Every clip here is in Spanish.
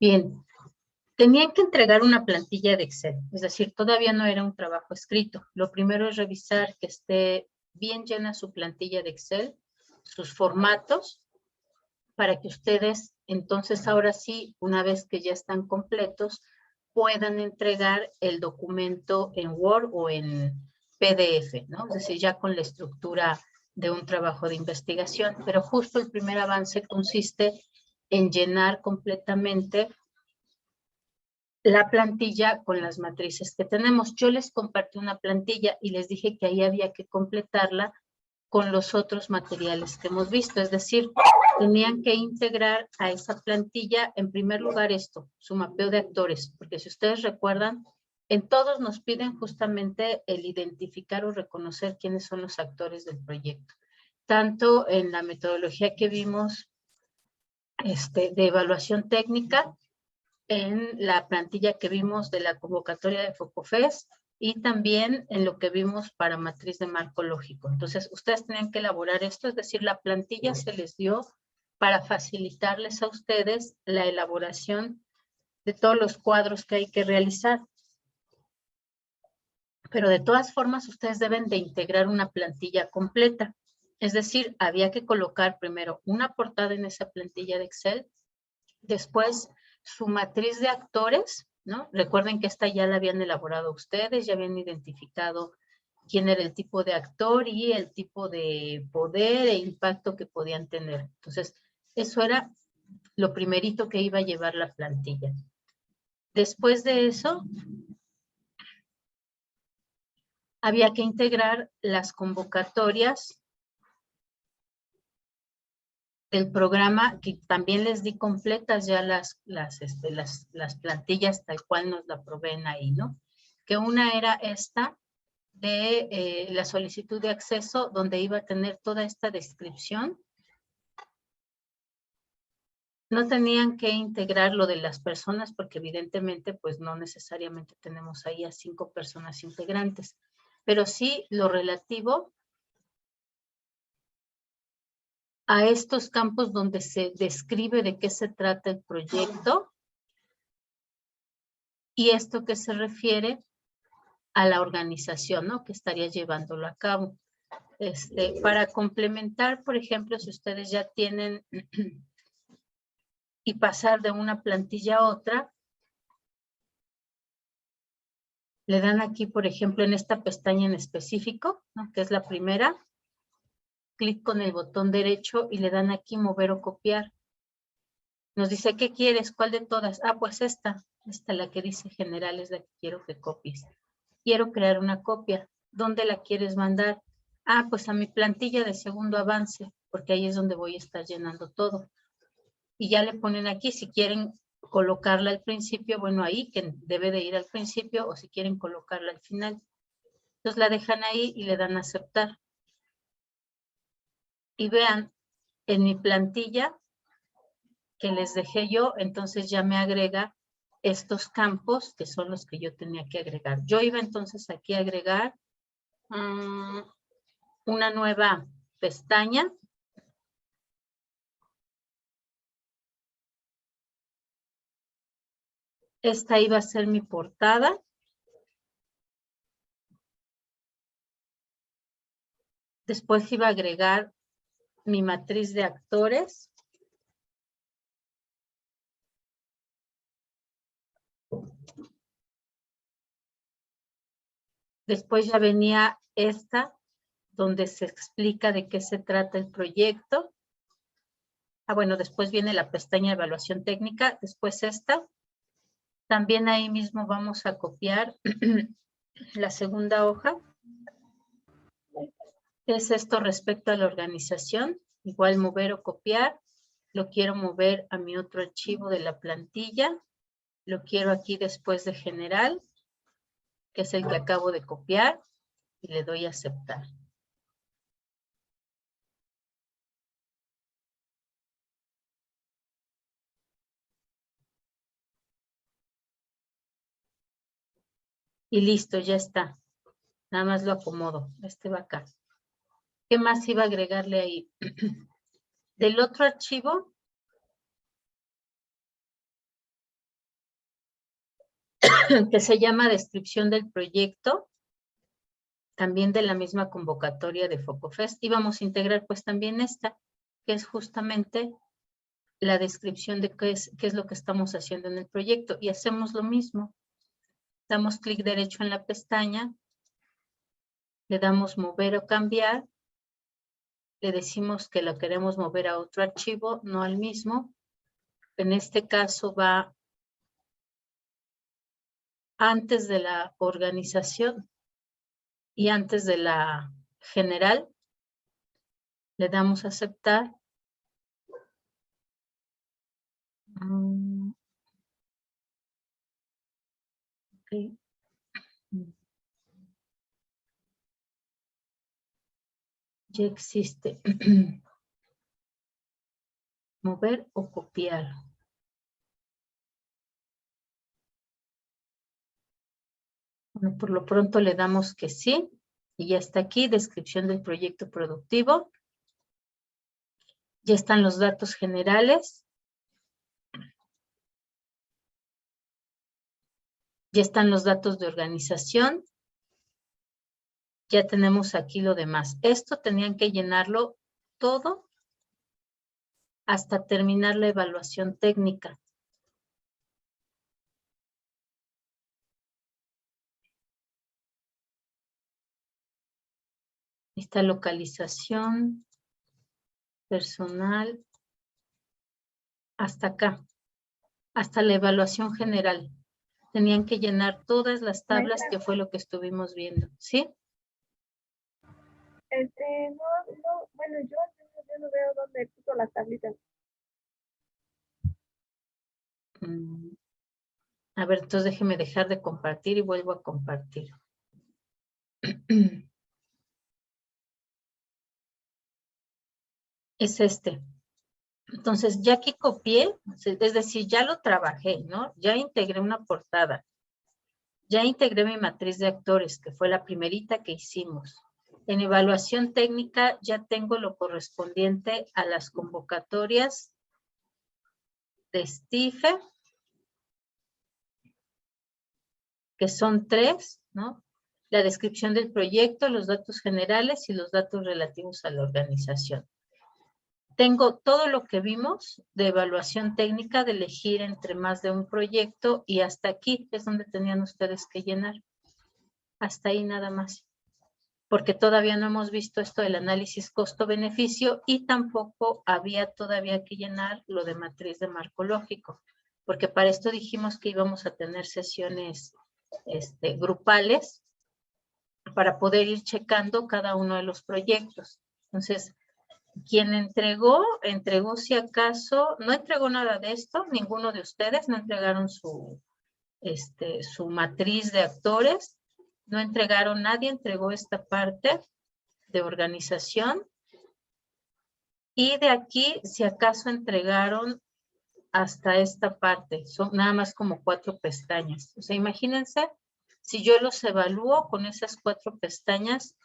Bien, tenían que entregar una plantilla de Excel, es decir, todavía no era un trabajo escrito. Lo primero es revisar que esté bien llena su plantilla de Excel, sus formatos, para que ustedes, entonces ahora sí, una vez que ya están completos, puedan entregar el documento en Word o en PDF, ¿no? Es decir, ya con la estructura de un trabajo de investigación. Pero justo el primer avance consiste en llenar completamente la plantilla con las matrices que tenemos. Yo les compartí una plantilla y les dije que ahí había que completarla con los otros materiales que hemos visto. Es decir, tenían que integrar a esa plantilla, en primer lugar esto, su mapeo de actores, porque si ustedes recuerdan, en todos nos piden justamente el identificar o reconocer quiénes son los actores del proyecto. Tanto en la metodología que vimos de evaluación técnica, en la plantilla que vimos de la convocatoria de Focofest y también en lo que vimos para matriz de marco lógico. Entonces, ustedes tienen que elaborar esto, es decir, la plantilla se les dio para facilitarles a ustedes la elaboración de todos los cuadros que hay que realizar. Pero de todas formas, ustedes deben de integrar una plantilla completa. Es decir, había que colocar primero una portada en esa plantilla de Excel, después su matriz de actores, ¿no? Recuerden que esta ya la habían elaborado ustedes, ya habían identificado quién era el tipo de actor y el tipo de poder e impacto que podían tener. Entonces, eso era lo primerito que iba a llevar la plantilla. Después de eso, había que integrar las convocatorias del programa, que también les di completas ya las plantillas tal cual nos la proveen ahí, ¿no? Que una era esta de la solicitud de acceso, donde iba a tener toda esta descripción. No tenían que integrar lo de las personas, porque evidentemente, pues no necesariamente tenemos ahí a 5 personas integrantes, pero sí lo relativo a estos campos donde se describe de qué se trata el proyecto y esto que se refiere a la organización, ¿no? Que estaría llevándolo a cabo. Para complementar, por ejemplo, si ustedes ya tienen y pasar de una plantilla a otra, le dan aquí, por ejemplo, en esta pestaña en específico, ¿no? Que es la primera, clic con el botón derecho y le dan aquí mover o copiar. Nos dice, ¿qué quieres? ¿Cuál de todas? Ah, pues esta, la que dice general es la que quiero que copies. Quiero crear una copia. ¿Dónde la quieres mandar? Ah, pues a mi plantilla de segundo avance, porque ahí es donde voy a estar llenando todo. Y ya le ponen aquí, si quieren colocarla al principio, bueno, ahí que debe de ir al principio, o si quieren colocarla al final. Entonces la dejan ahí y le dan a aceptar. Y vean, en mi plantilla que les dejé yo, entonces ya me agrega estos campos que son los que yo tenía que agregar. Yo iba entonces aquí a agregar una nueva pestaña. Esta iba a ser mi portada. Después iba a agregar mi matriz de actores. Después ya venía esta, donde se explica de qué se trata el proyecto. Ah, bueno, después viene la pestaña de evaluación técnica. Después esta. También ahí mismo vamos a copiar la segunda hoja. Es esto respecto a la organización. Igual mover o copiar. Lo quiero mover a mi otro archivo de la plantilla. Lo quiero aquí después de general, que es el que acabo de copiar. Y le doy a aceptar. Y listo, ya está. Nada más lo acomodo. Este va acá. ¿Qué más iba a agregarle ahí? Del otro archivo que se llama descripción del proyecto, también de la misma convocatoria de FocoFest. Y vamos a integrar pues también esta, que es justamente la descripción de qué es lo que estamos haciendo en el proyecto. Y hacemos lo mismo. Damos clic derecho en la pestaña, le damos mover o cambiar, le decimos que lo queremos mover a otro archivo, no al mismo. En este caso va antes de la organización y antes de la general. Le damos a aceptar. Okay. Ya existe. Mover o copiar. Bueno, por lo pronto le damos que sí. Y ya está aquí, descripción del proyecto productivo. Ya están los datos generales. Ya están los datos de organización. Ya tenemos aquí lo demás. Esto tenían que llenarlo todo hasta terminar la evaluación técnica. Esta localización, personal, hasta acá, hasta la evaluación general. Tenían que llenar todas las tablas, que fue lo que estuvimos viendo, ¿sí? Bueno, yo no veo dónde puso las tablitas. A ver, entonces déjeme dejar de compartir y vuelvo a compartir. Es este. Entonces, ya que copié, es decir, ya lo trabajé, ¿no? Ya integré una portada. Ya integré mi matriz de actores, que fue la primerita que hicimos. En evaluación técnica ya tengo lo correspondiente a las convocatorias de STIFE, que son 3, ¿no? La descripción del proyecto, los datos generales y los datos relativos a la organización. Tengo todo lo que vimos de evaluación técnica, de elegir entre más de un proyecto, y hasta aquí es donde tenían ustedes que llenar. Hasta ahí nada más. Porque todavía no hemos visto esto del análisis costo-beneficio y tampoco había todavía que llenar lo de matriz de marco lógico. Porque para esto dijimos que íbamos a tener sesiones grupales para poder ir checando cada uno de los proyectos. Entonces, quien entregó si acaso, no entregó nada de esto, ninguno de ustedes, no entregaron su matriz de actores, no entregaron, nadie entregó esta parte de organización, y de aquí, si acaso entregaron hasta esta parte, son nada más como 4 pestañas. O sea, imagínense, si yo los evalúo con esas 4 pestañas,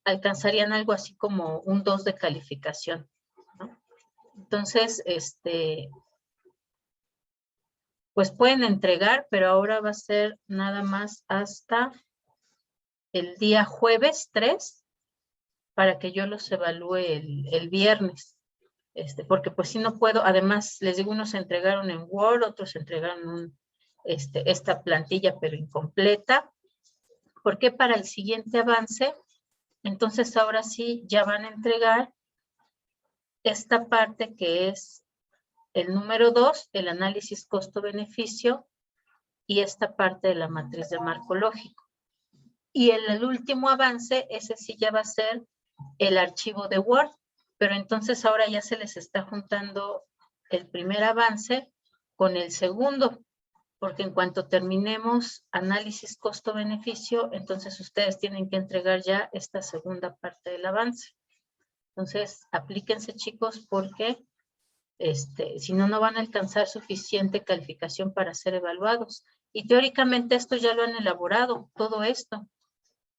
alcanzarían algo así como un 2 de calificación, ¿no? Entonces, pues pueden entregar, pero ahora va a ser nada más hasta el día jueves 3, para que yo los evalúe el viernes. Porque pues si no puedo, además les digo, unos se entregaron en Word, otros entregaron esta plantilla pero incompleta, porque para el siguiente avance, entonces ahora sí ya van a entregar esta parte que es el número 2, el análisis costo-beneficio, y esta parte de la matriz de marco lógico. Y el último avance, ese sí ya va a ser el archivo de Word, pero entonces ahora ya se les está juntando el primer avance con el segundo, porque en cuanto terminemos análisis costo-beneficio, entonces ustedes tienen que entregar ya esta segunda parte del avance. Entonces, aplíquense, chicos, porque si no, no van a alcanzar suficiente calificación para ser evaluados. Y teóricamente esto ya lo han elaborado, todo esto,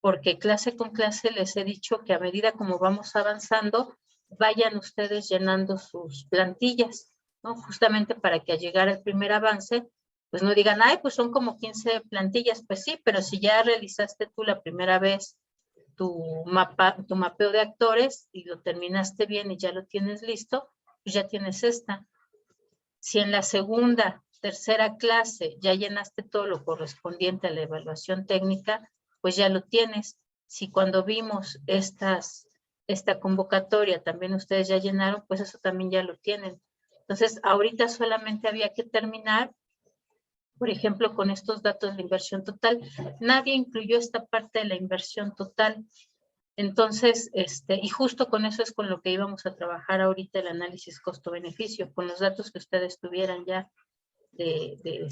porque clase con clase les he dicho que a medida como vamos avanzando, vayan ustedes llenando sus plantillas, ¿no? Justamente para que al llegar al primer avance, pues no digan, ay, pues son como 15 plantillas, pues sí, pero si ya realizaste tú la primera vez tu mapeo de actores y lo terminaste bien y ya lo tienes listo, pues ya tienes esta. Si en la segunda, tercera clase ya llenaste todo lo correspondiente a la evaluación técnica, pues ya lo tienes. Si cuando vimos esta convocatoria también ustedes ya llenaron, pues eso también ya lo tienen. Entonces, ahorita solamente había que terminar, por ejemplo, con estos datos de inversión total. Nadie incluyó esta parte de la inversión total. Entonces, y justo con eso es con lo que íbamos a trabajar ahorita el análisis costo-beneficio, con los datos que ustedes tuvieran ya en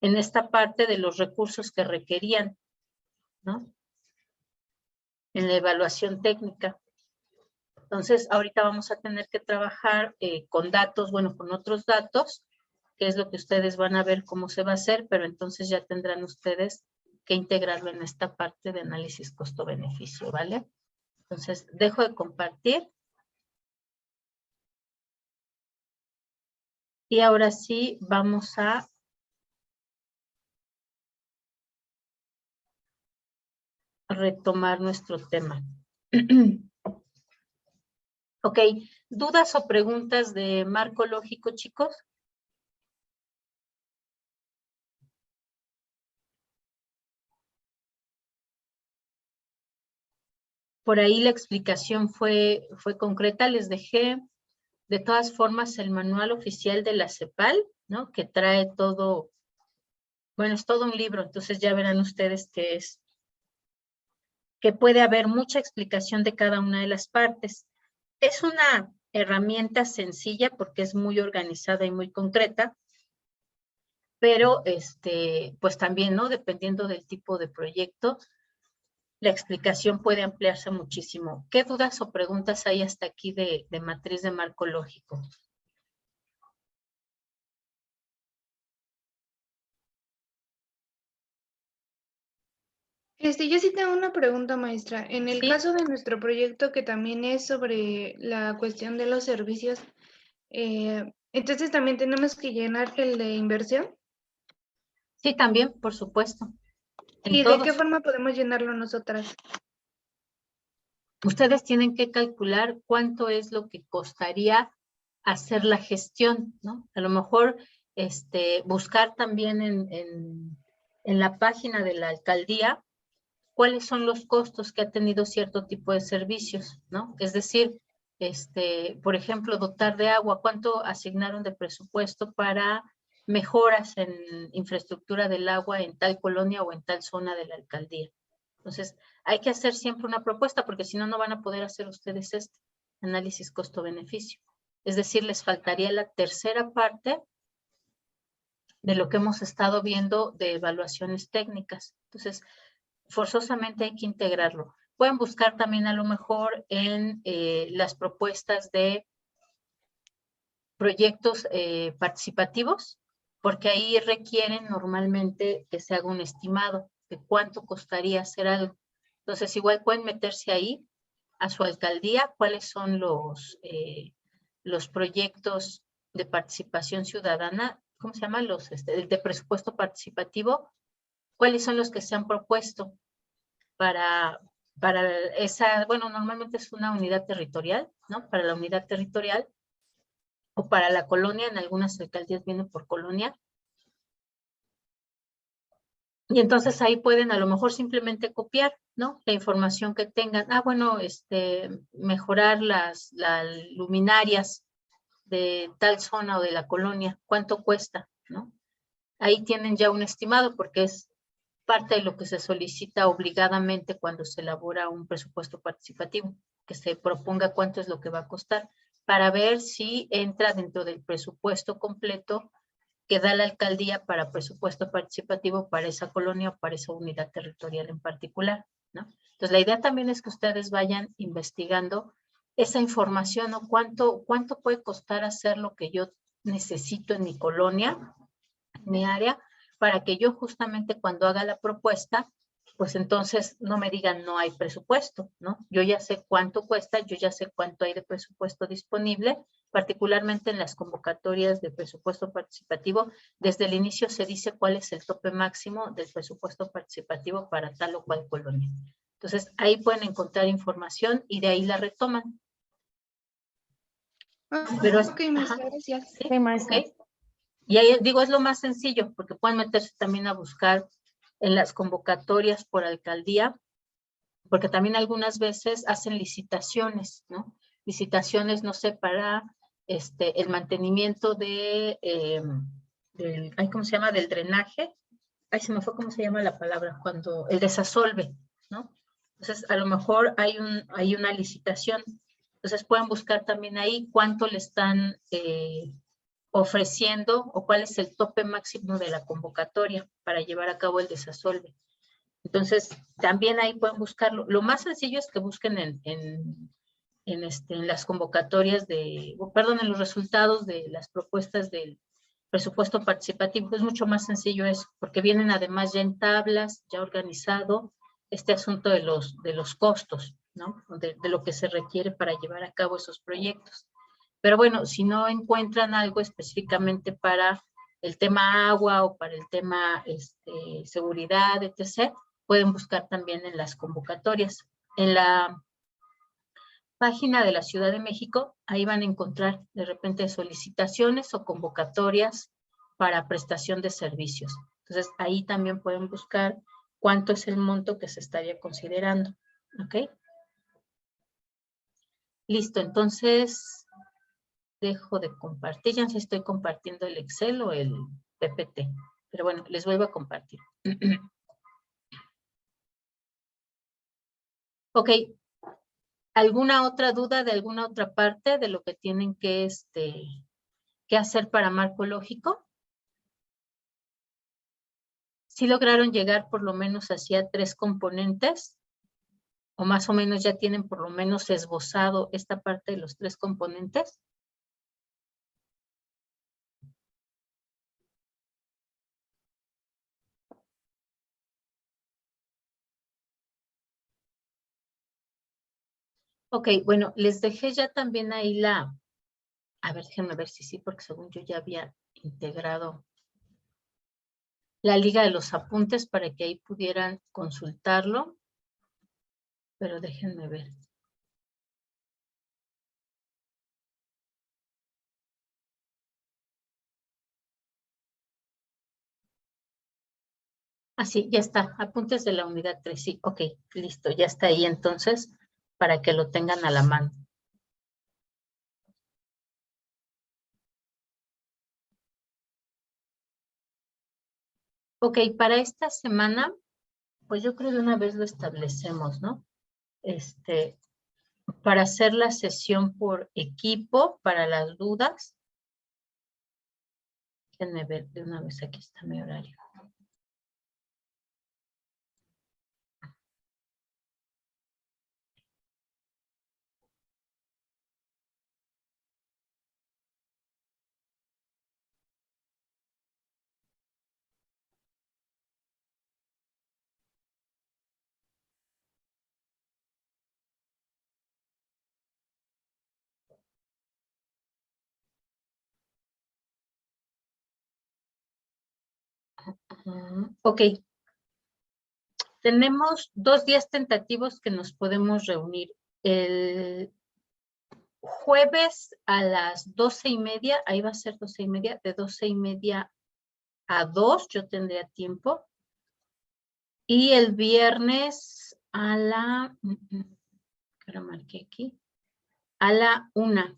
esta parte de los recursos que requerían, ¿no? En la evaluación técnica. Entonces, ahorita vamos a tener que trabajar con datos, bueno, con otros datos, que es lo que ustedes van a ver cómo se va a hacer, pero entonces ya tendrán ustedes que integrarlo en esta parte de análisis costo-beneficio, ¿vale? Entonces, dejo de compartir. Y ahora sí, vamos a retomar nuestro tema. Ok, ¿dudas o preguntas de marco lógico, chicos? Por ahí la explicación fue concreta, les dejé de todas formas el manual oficial de la CEPAL, ¿no? Que trae todo, bueno, es todo un libro, entonces ya verán ustedes que puede haber mucha explicación de cada una de las partes. Es una herramienta sencilla porque es muy organizada y muy concreta, pero pues también, ¿no? Dependiendo del tipo de proyecto, la explicación puede ampliarse muchísimo. ¿Qué dudas o preguntas hay hasta aquí de matriz de marco lógico? Yo sí tengo una pregunta, maestra. En el ¿Sí? caso de nuestro proyecto, que también es sobre la cuestión de los servicios, entonces también tenemos que llenar el de inversión. Sí, también, por supuesto. En ¿Y de qué todos. forma podemos llenarlo nosotras? Ustedes tienen que calcular cuánto es lo que costaría hacer la gestión, ¿no? A lo mejor buscar también en la página de la alcaldía cuáles son los costos que ha tenido cierto tipo de servicios, ¿no? Es decir, por ejemplo, dotar de agua, ¿cuánto asignaron de presupuesto para mejoras en infraestructura del agua en tal colonia o en tal zona de la alcaldía? Entonces, hay que hacer siempre una propuesta porque si no, no van a poder hacer ustedes este análisis costo-beneficio. Es decir, les faltaría la tercera parte de lo que hemos estado viendo de evaluaciones técnicas. Entonces, forzosamente hay que integrarlo. Pueden buscar también a lo mejor en las propuestas de proyectos participativos, porque ahí requieren normalmente que se haga un estimado de cuánto costaría hacer algo. Entonces, igual pueden meterse ahí a su alcaldía, cuáles son los proyectos de participación ciudadana, ¿cómo se llama? Los de presupuesto participativo, cuáles son los que se han propuesto para esa, bueno, normalmente es una unidad territorial, ¿no? Para la unidad territorial o para la colonia, en algunas alcaldías vienen por colonia. Y entonces ahí pueden a lo mejor simplemente copiar, ¿no? La información que tengan. Ah, bueno, mejorar las luminarias de tal zona o de la colonia, ¿cuánto cuesta, no? Ahí tienen ya un estimado porque es parte de lo que se solicita obligadamente cuando se elabora un presupuesto participativo, que se proponga cuánto es lo que va a costar, para ver si entra dentro del presupuesto completo que da la alcaldía para presupuesto participativo para esa colonia o para esa unidad territorial en particular, ¿no? Entonces, la idea también es que ustedes vayan investigando esa información, ¿no? ¿Cuánto puede costar hacer lo que yo necesito en mi colonia, en mi área, para que yo justamente cuando haga la propuesta pues entonces no me digan no hay presupuesto, ¿no? Yo ya sé cuánto cuesta, yo ya sé cuánto hay de presupuesto disponible, particularmente en las convocatorias de presupuesto participativo. Desde el inicio se dice cuál es el tope máximo del presupuesto participativo para tal o cual colonia. Entonces, ahí pueden encontrar información y de ahí la retoman. Pero Ok, maestra, gracias. ¿sí? Sí, maestra. Okay. Y ahí digo, es lo más sencillo, porque pueden meterse también a buscar en las convocatorias por alcaldía, porque también algunas veces hacen licitaciones, ¿no? Licitaciones, no sé, para el mantenimiento de, ¿cómo se llama? Del drenaje. Ay, se me fue cómo se llama la palabra, cuando el desasolve, ¿no? Entonces, a lo mejor hay una licitación. Entonces, pueden buscar también ahí cuánto le están ofreciendo o cuál es el tope máximo de la convocatoria para llevar a cabo el desasolve. Entonces, también ahí pueden buscarlo. Lo más sencillo es que busquen en las convocatorias en los resultados de las propuestas del presupuesto participativo. Es mucho más sencillo eso, porque vienen además ya en tablas, ya organizado este asunto de los costos, ¿no? De lo que se requiere para llevar a cabo esos proyectos. Pero bueno, si no encuentran algo específicamente para el tema agua o para el tema seguridad, etc., pueden buscar también en las convocatorias. En la página de la Ciudad de México, ahí van a encontrar de repente solicitaciones o convocatorias para prestación de servicios. Entonces, ahí también pueden buscar cuánto es el monto que se estaría considerando. ¿Ok? Listo, entonces dejo de compartir. Ya no sé si estoy compartiendo el Excel o el PPT. Pero bueno, les vuelvo a compartir. Ok. ¿Alguna otra duda de alguna otra parte de lo que tienen que hacer para marco lógico? ¿Sí lograron llegar por lo menos hacia 3 componentes? ¿O más o menos ya tienen por lo menos esbozado esta parte de los 3 componentes? Ok, bueno, les dejé ya también ahí a ver, déjenme ver si sí, porque según yo ya había integrado la liga de los apuntes para que ahí pudieran consultarlo. Pero déjenme ver. Ah, sí, ya está. Apuntes de la unidad 3. Sí, ok, listo. Ya está ahí entonces para que lo tengan a la mano. Ok, para esta semana, pues yo creo de una vez lo establecemos, ¿no? Para hacer la sesión por equipo, para las dudas. Déjenme ver de una vez, aquí está mi horario. Ok. Tenemos 2 días tentativos que nos podemos reunir. El jueves a las 12:30, ahí va a ser 12:30, de 12:30 a 2 yo tendría tiempo. Y el viernes a la, que lo marqué aquí, a la 1.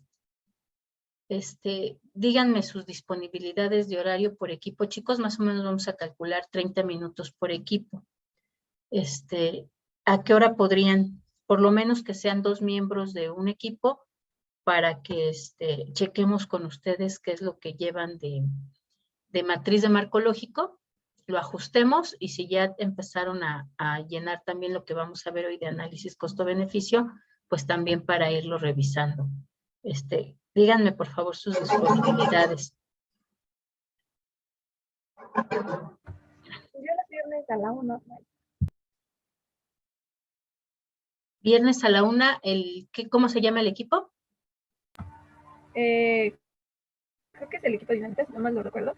Díganme sus disponibilidades de horario por equipo. Chicos, más o menos vamos a calcular 30 minutos por equipo. ¿A qué hora podrían? Por lo menos que sean 2 miembros de un equipo para que chequemos con ustedes qué es lo que llevan de matriz de marco lógico, lo ajustemos y si ya empezaron a llenar también lo que vamos a ver hoy de análisis costo-beneficio, pues también para irlo revisando. Díganme por favor sus disponibilidades. Yo los viernes a la 1. Viernes a la 1, ¿cómo se llama el equipo? Creo que es el equipo de dinámicas, no mal lo recuerdo.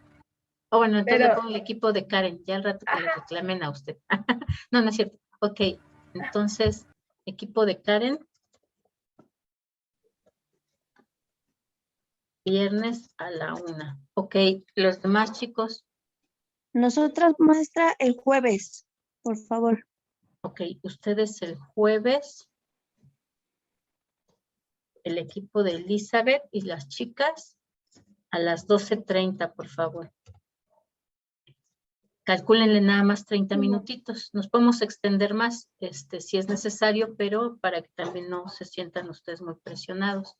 Oh, bueno, entonces Pero- le pongo el equipo de Karen, ya al rato que le Ajá. reclamen a usted. No, no es cierto. Ok, entonces, equipo de Karen. Viernes a la 1. Ok, los demás chicos. Nosotras, maestra, el jueves, por favor. Ok, ustedes el jueves. El equipo de Elizabeth y las chicas a las 12:30, por favor. Calcúlenle nada más 30 minutitos. Nos podemos extender más, si es necesario, pero para que también no se sientan ustedes muy presionados.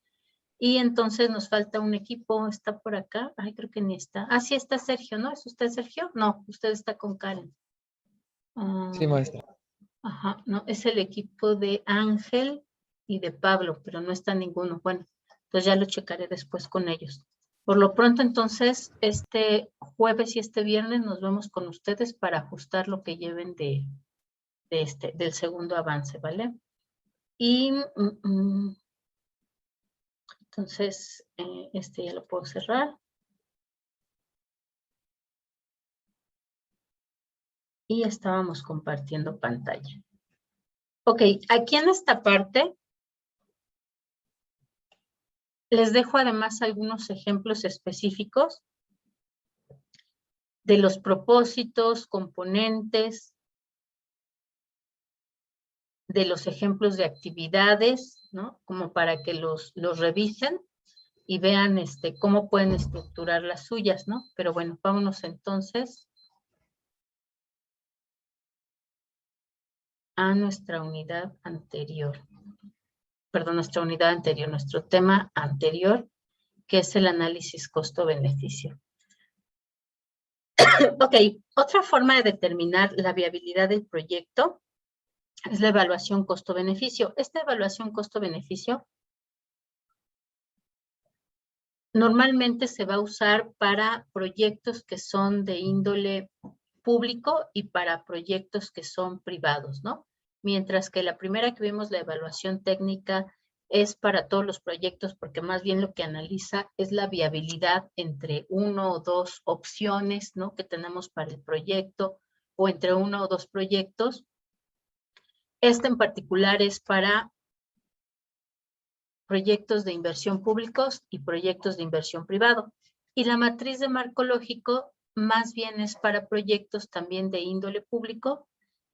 Y entonces nos falta un equipo, está por acá. Ay, creo que ni está. Ah, sí está Sergio, ¿no? ¿Es usted Sergio? No, usted está con Karen. Sí, maestra. Ajá, no, es el equipo de Ángel y de Pablo, pero no está ninguno. Bueno, entonces ya lo checaré después con ellos. Por lo pronto, entonces, este jueves y este viernes nos vemos con ustedes para ajustar lo que lleven del segundo avance, ¿vale? Y entonces, ya lo puedo cerrar. Y estábamos compartiendo pantalla. Ok, aquí en esta parte les dejo además algunos ejemplos específicos de los propósitos, componentes, de los ejemplos de actividades, ¿no? Como para que los revisen y vean cómo pueden estructurar las suyas, ¿no? Pero bueno, vámonos entonces a nuestra unidad anterior. Perdón, nuestro tema anterior, que es el análisis costo-beneficio. Ok, otra forma de determinar la viabilidad del proyecto es la evaluación costo-beneficio. Esta evaluación costo-beneficio normalmente se va a usar para proyectos que son de índole público y para proyectos que son privados, ¿no? Mientras que la primera que vimos, la evaluación técnica, es para todos los proyectos porque más bien lo que analiza es la viabilidad entre uno o dos opciones, ¿no? Que tenemos para el proyecto o entre uno o dos proyectos. Este en particular es para proyectos de inversión públicos y proyectos de inversión privado. Y la matriz de marco lógico más bien es para proyectos también de índole público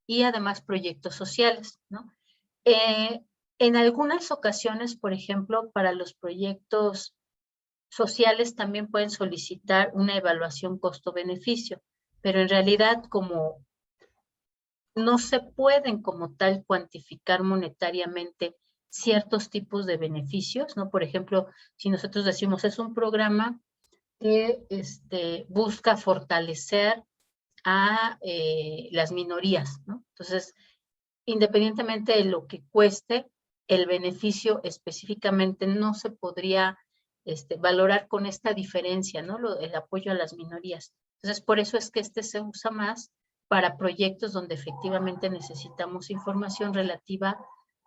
y además proyectos sociales, ¿no? En algunas ocasiones, por ejemplo, para los proyectos sociales también pueden solicitar una evaluación costo-beneficio, pero en realidad como no se pueden como tal cuantificar monetariamente ciertos tipos de beneficios, ¿no? Por ejemplo, si nosotros decimos es un programa que busca fortalecer a las minorías, ¿no? Entonces, independientemente de lo que cueste, el beneficio específicamente no se podría valorar con esta diferencia, ¿no? El apoyo a las minorías. Entonces, por eso es que se usa más para proyectos donde efectivamente necesitamos información relativa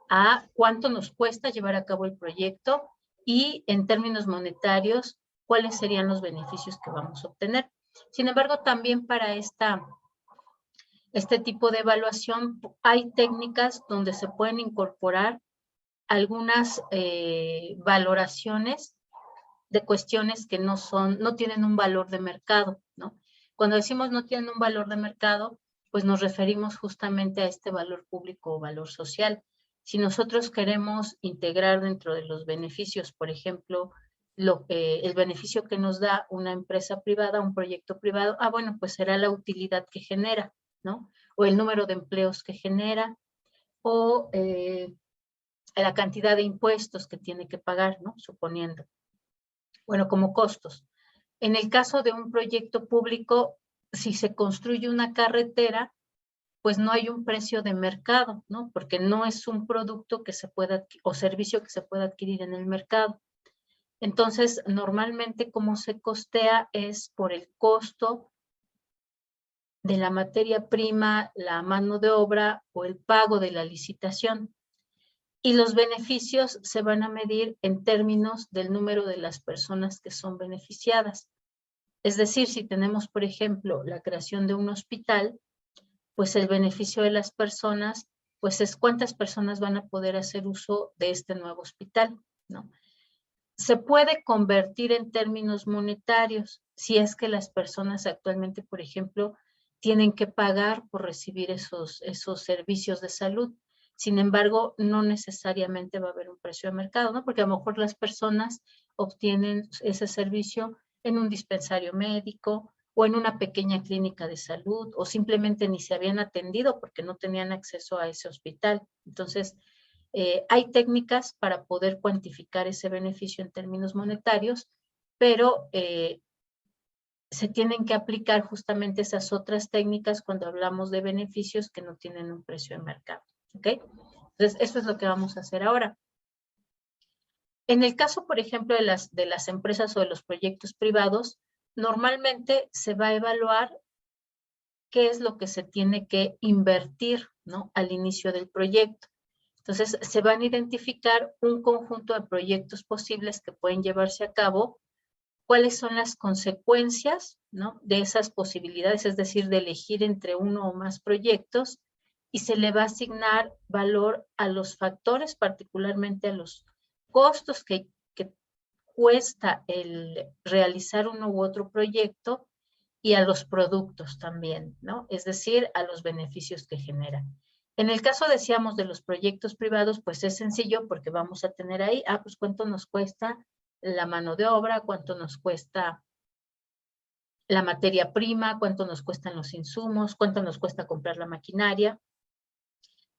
a cuánto nos cuesta llevar a cabo el proyecto y en términos monetarios, cuáles serían los beneficios que vamos a obtener. Sin embargo, también para este tipo de evaluación hay técnicas donde se pueden incorporar algunas valoraciones de cuestiones que no tienen un valor de mercado, ¿no? Cuando decimos no tienen un valor de mercado, pues nos referimos justamente a este valor público o valor social. Si nosotros queremos integrar dentro de los beneficios, por ejemplo, el beneficio que nos da una empresa privada, un proyecto privado, bueno, pues será la utilidad que genera, ¿no? O el número de empleos que genera, o la cantidad de impuestos que tiene que pagar, ¿no? Suponiendo. Bueno, como costos. En el caso de un proyecto público, si se construye una carretera, pues no hay un precio de mercado, ¿no? Porque no es un producto que se pueda, o servicio que se pueda adquirir en el mercado. Entonces, normalmente como se costea es por el costo de la materia prima, la mano de obra o el pago de la licitación. Y los beneficios se van a medir en términos del número de las personas que son beneficiadas. Es decir, si tenemos, por ejemplo, la creación de un hospital, pues el beneficio de las personas, pues es cuántas personas van a poder hacer uso de este nuevo hospital, ¿no? Se puede convertir en términos monetarios si es que las personas actualmente, por ejemplo, tienen que pagar por recibir esos servicios de salud. Sin embargo, no necesariamente va a haber un precio de mercado, ¿no? Porque a lo mejor las personas obtienen ese servicio en un dispensario médico o en una pequeña clínica de salud, o simplemente ni se habían atendido porque no tenían acceso a ese hospital. Entonces, hay técnicas para poder cuantificar ese beneficio en términos monetarios, pero se tienen que aplicar justamente esas otras técnicas cuando hablamos de beneficios que no tienen un precio de mercado. ¿Ok? Entonces, eso es lo que vamos a hacer ahora. En el caso, por ejemplo, de las empresas o de los proyectos privados, normalmente se va a evaluar qué es lo que se tiene que invertir, ¿no? Al inicio del proyecto. Entonces, se van a identificar un conjunto de proyectos posibles que pueden llevarse a cabo, cuáles son las consecuencias, ¿no? De esas posibilidades, es decir, de elegir entre uno o más proyectos, y se le va a asignar valor a los factores, particularmente a los costos que cuesta el realizar uno u otro proyecto, y a los productos también, ¿no? Es decir, a los beneficios que genera. En el caso, decíamos, de los proyectos privados, pues es sencillo porque vamos a tener ahí, pues cuánto nos cuesta la mano de obra, cuánto nos cuesta la materia prima, cuánto nos cuestan los insumos, cuánto nos cuesta comprar la maquinaria.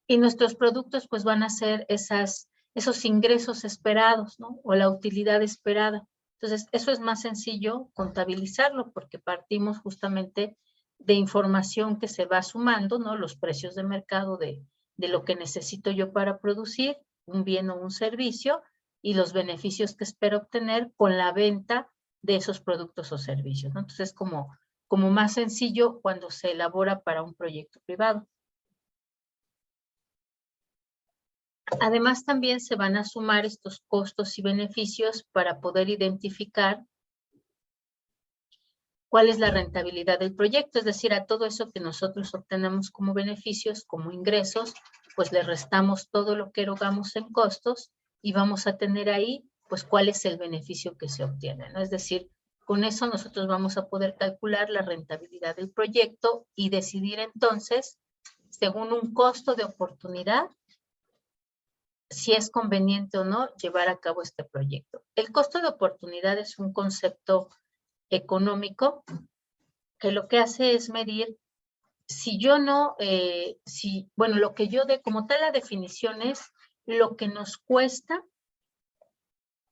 Y nuestros productos pues van a ser esos ingresos esperados, ¿no? O la utilidad esperada. Entonces, eso es más sencillo contabilizarlo porque partimos justamente de información que se va sumando, ¿no? Los precios de mercado de lo que necesito yo para producir un bien o un servicio, y los beneficios que espero obtener con la venta de esos productos o servicios, ¿no? Entonces, como más sencillo cuando se elabora para un proyecto privado. Además, también se van a sumar estos costos y beneficios para poder identificar cuál es la rentabilidad del proyecto, es decir, a todo eso que nosotros obtenemos como beneficios, como ingresos, pues le restamos todo lo que erogamos en costos y vamos a tener ahí, pues, cuál es el beneficio que se obtiene, ¿no? Es decir, con eso nosotros vamos a poder calcular la rentabilidad del proyecto y decidir entonces, según un costo de oportunidad, si es conveniente o no llevar a cabo este proyecto. El costo de oportunidad es un concepto económico que lo que hace es medir si yo no, bueno, lo que yo como tal la definición es lo que nos cuesta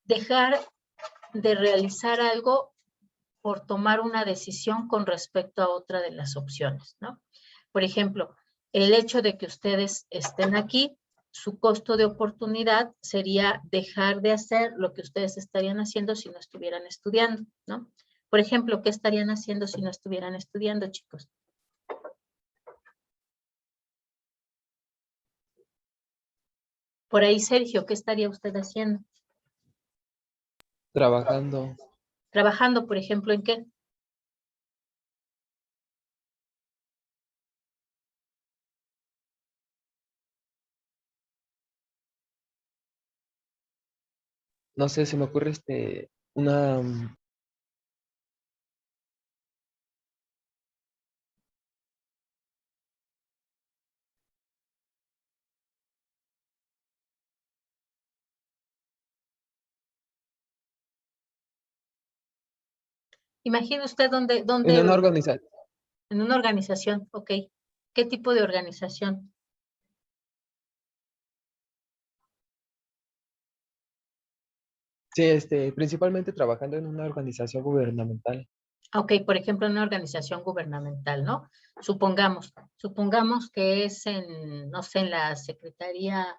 dejar de realizar algo por tomar una decisión con respecto a otra de las opciones, ¿no? Por ejemplo, el hecho de que ustedes estén aquí, su costo de oportunidad sería dejar de hacer lo que ustedes estarían haciendo si no estuvieran estudiando, ¿no? Por ejemplo, ¿qué estarían haciendo si no estuvieran estudiando, chicos? Por ahí, Sergio, ¿qué estaría usted haciendo? Trabajando. Trabajando, por ejemplo, ¿en qué? No sé, se me ocurre una... Imagine usted dónde En una organización. en una organización, ok. ¿Qué tipo de organización? Sí, principalmente trabajando en una organización gubernamental. Ok, por ejemplo, en una organización gubernamental, ¿no? Supongamos que es no sé, en la Secretaría,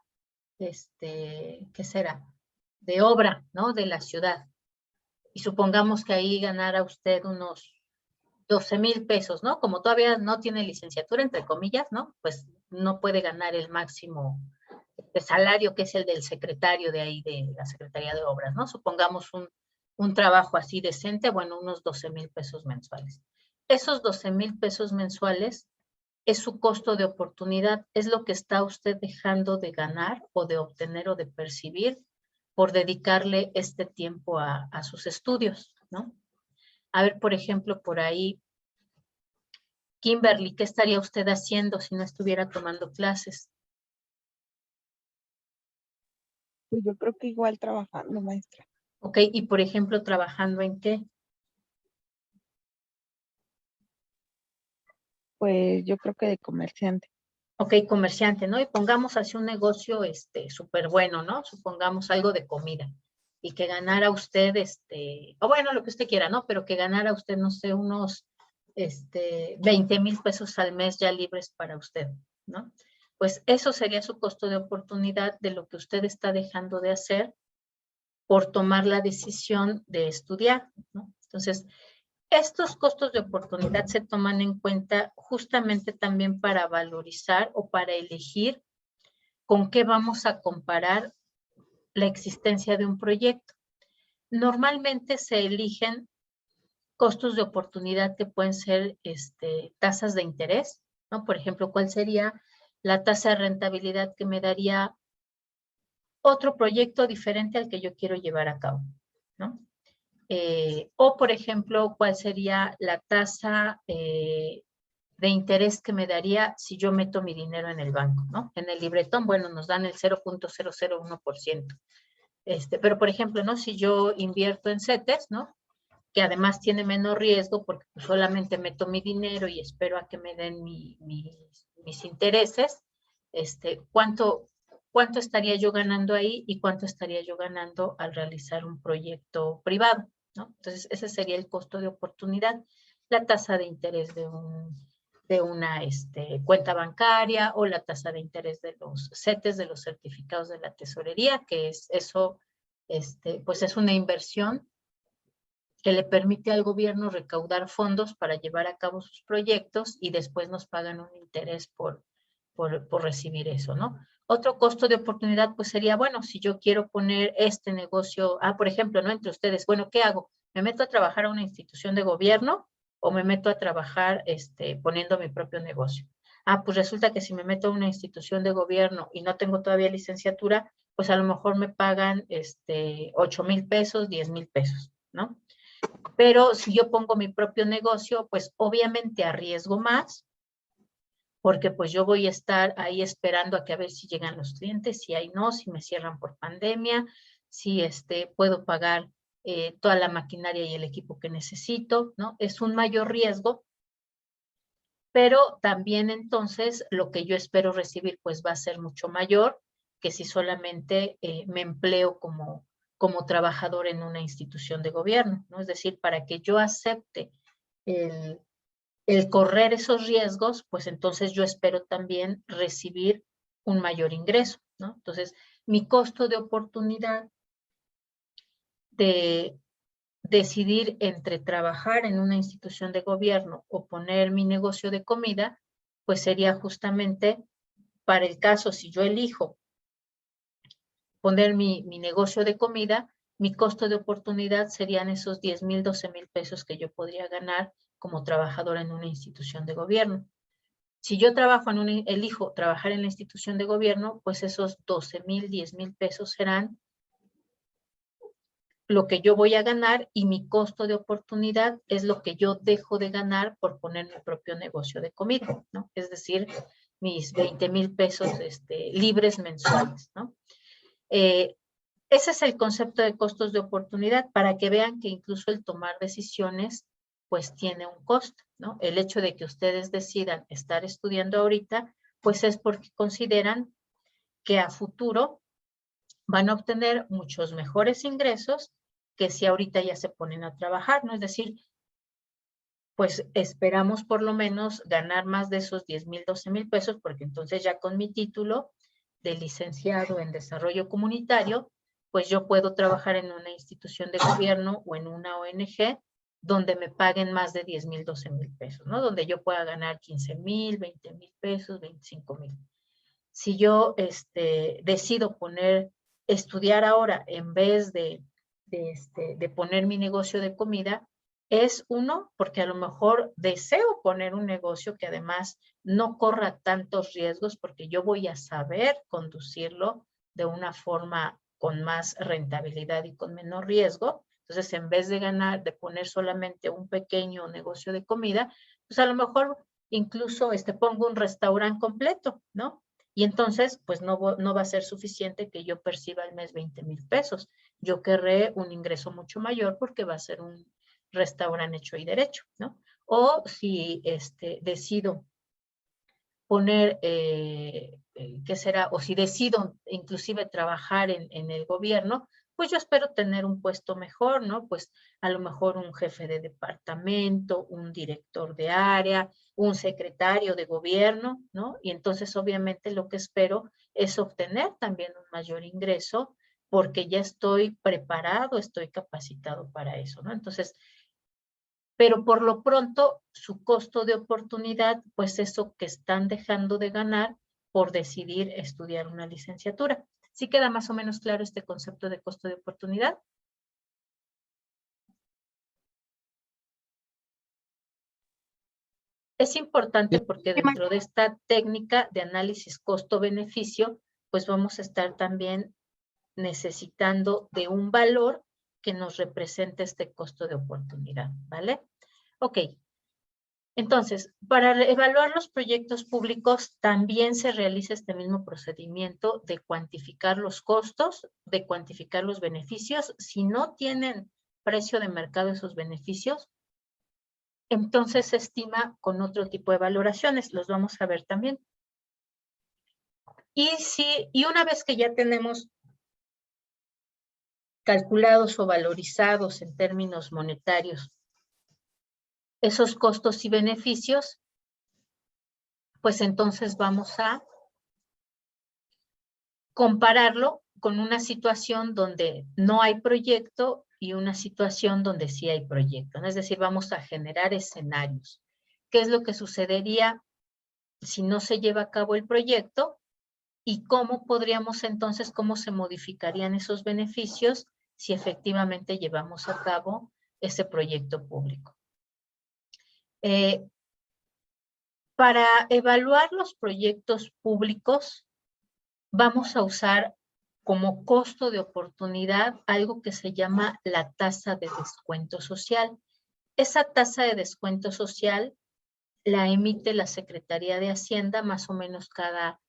¿qué será? De obra, ¿no? De la ciudad. Y supongamos que ahí ganara usted unos 12,000 pesos, ¿no? Como todavía no tiene licenciatura, entre comillas, ¿no? Pues no puede ganar el máximo salario que es el del secretario de ahí, de la Secretaría de Obras, ¿no? Supongamos un trabajo así decente, bueno, unos 12,000 pesos mensuales. Esos 12,000 pesos mensuales es su costo de oportunidad, es lo que está usted dejando de ganar o de obtener o de percibir por dedicarle este tiempo a sus estudios, ¿no? A ver, por ejemplo, por ahí, Kimberly, ¿qué estaría usted haciendo si no estuviera tomando clases? Pues yo creo que igual trabajando, maestra. Ok, y por ejemplo, ¿trabajando en qué? Pues yo creo que de comerciante. Ok, comerciante, ¿no? Y pongamos así un negocio súper bueno, ¿no? Supongamos algo de comida. Y que ganara usted, o bueno, lo que usted quiera, ¿no? Pero que ganara usted, no sé, unos 20,000 pesos al mes ya libres para usted, ¿no? Pues eso sería su costo de oportunidad de lo que usted está dejando de hacer por tomar la decisión de estudiar, ¿no? Entonces, estos costos de oportunidad se toman en cuenta justamente también para valorizar o para elegir con qué vamos a comparar la existencia de un proyecto. Normalmente se eligen costos de oportunidad que pueden ser tasas de interés, ¿no? Por ejemplo, ¿cuál sería la tasa de rentabilidad que me daría otro proyecto diferente al que yo quiero llevar a cabo, ¿no? O, por ejemplo, ¿cuál sería la tasa de interés que me daría si yo meto mi dinero en el banco, ¿no? En el libretón, bueno, nos dan el 0.001%. Pero, por ejemplo, ¿no? Si yo invierto en CETES, ¿no? Que además tiene menos riesgo porque solamente meto mi dinero y espero a que me den mis intereses, ¿cuánto estaría yo ganando ahí y cuánto estaría yo ganando al realizar un proyecto privado, ¿no? Entonces, ese sería el costo de oportunidad, la tasa de interés de una cuenta bancaria o la tasa de interés de los CETES, de los certificados de la tesorería, que es eso, pues es una inversión que le permite al gobierno recaudar fondos para llevar a cabo sus proyectos y después nos pagan un interés por recibir eso, ¿no? Otro costo de oportunidad, pues sería, bueno, si yo quiero poner este negocio, por ejemplo, ¿no? Entre ustedes, bueno, ¿qué hago? ¿Me meto a trabajar a una institución de gobierno o me meto a trabajar poniendo mi propio negocio? Pues resulta que si me meto a una institución de gobierno y no tengo todavía licenciatura, pues a lo mejor me pagan 8,000 pesos, 10,000 pesos, ¿no? Pero si yo pongo mi propio negocio, pues obviamente arriesgo más, porque pues yo voy a estar ahí esperando a que a ver si llegan los clientes, si hay no, si me cierran por pandemia, si puedo pagar toda la maquinaria y el equipo que necesito, ¿no? Es un mayor riesgo, pero también entonces lo que yo espero recibir pues va a ser mucho mayor que si solamente me empleo como trabajador en una institución de gobierno, ¿no? Es decir, para que yo acepte el correr esos riesgos, pues entonces yo espero también recibir un mayor ingreso, ¿no? Entonces, mi costo de oportunidad de decidir entre trabajar en una institución de gobierno o poner mi negocio de comida, pues sería justamente para el caso, si yo elijo poner mi negocio de comida, mi costo de oportunidad serían esos 10,000, 12,000 pesos que yo podría ganar como trabajadora en una institución de gobierno. Si yo elijo trabajar en la institución de gobierno, pues esos 12,000, 10,000 pesos serán lo que yo voy a ganar y mi costo de oportunidad es lo que yo dejo de ganar por poner mi propio negocio de comida, ¿no? Es decir, mis 20,000 pesos libres mensuales, ¿no? Ese es el concepto de costos de oportunidad para que vean que incluso el tomar decisiones pues tiene un costo, ¿no? El hecho de que ustedes decidan estar estudiando ahorita, pues es porque consideran que a futuro van a obtener muchos mejores ingresos que si ahorita ya se ponen a trabajar, ¿no? Es decir, pues esperamos por lo menos ganar más de esos 10,000, 12,000 pesos, porque entonces ya con mi título de licenciado en desarrollo comunitario, pues yo puedo trabajar en una institución de gobierno o en una ONG donde me paguen más de 10,000, 12,000 pesos, ¿no? Donde yo pueda ganar 15,000, 20,000 pesos, 25,000. si yo decido estudiar ahora en vez de poner mi negocio de comida, es uno, porque a lo mejor deseo poner un negocio que además no corra tantos riesgos, porque yo voy a saber conducirlo de una forma con más rentabilidad y con menor riesgo. Entonces, en vez de poner solamente un pequeño negocio de comida, pues a lo mejor incluso pongo un restaurante completo, ¿no? Y entonces, pues no va a ser suficiente que yo perciba al mes 20,000 pesos. Yo querré un ingreso mucho mayor porque va a ser un restaurante hecho y derecho, ¿no? O si decido poner, ¿qué será? O si decido inclusive trabajar en el gobierno, pues yo espero tener un puesto mejor, ¿no? Pues a lo mejor un jefe de departamento, un director de área, un secretario de gobierno, ¿no? Y entonces obviamente lo que espero es obtener también un mayor ingreso porque ya estoy preparado, estoy capacitado para eso, ¿no? Entonces, pero por lo pronto su costo de oportunidad, pues eso que están dejando de ganar por decidir estudiar una licenciatura. ¿Sí queda más o menos claro este concepto de costo de oportunidad? Es importante porque dentro de esta técnica de análisis costo-beneficio, pues vamos a estar también necesitando de un valor que nos represente este costo de oportunidad, ¿vale? Ok. Entonces, para evaluar los proyectos públicos también se realiza este mismo procedimiento de cuantificar los costos, de cuantificar los beneficios. Si no tienen precio de mercado esos beneficios, entonces se estima con otro tipo de valoraciones. Los vamos a ver también. Y una vez que ya tenemos calculados o valorizados en términos monetarios esos costos y beneficios, pues entonces vamos a compararlo con una situación donde no hay proyecto y una situación donde sí hay proyecto, ¿no? Es decir, vamos a generar escenarios. ¿Qué es lo que sucedería si no se lleva a cabo el proyecto? ¿Y cómo podríamos entonces, cómo se modificarían esos beneficios si efectivamente llevamos a cabo ese proyecto público? Para evaluar los proyectos públicos, vamos a usar como costo de oportunidad algo que se llama la tasa de descuento social. Esa tasa de descuento social la emite la Secretaría de Hacienda más o menos cada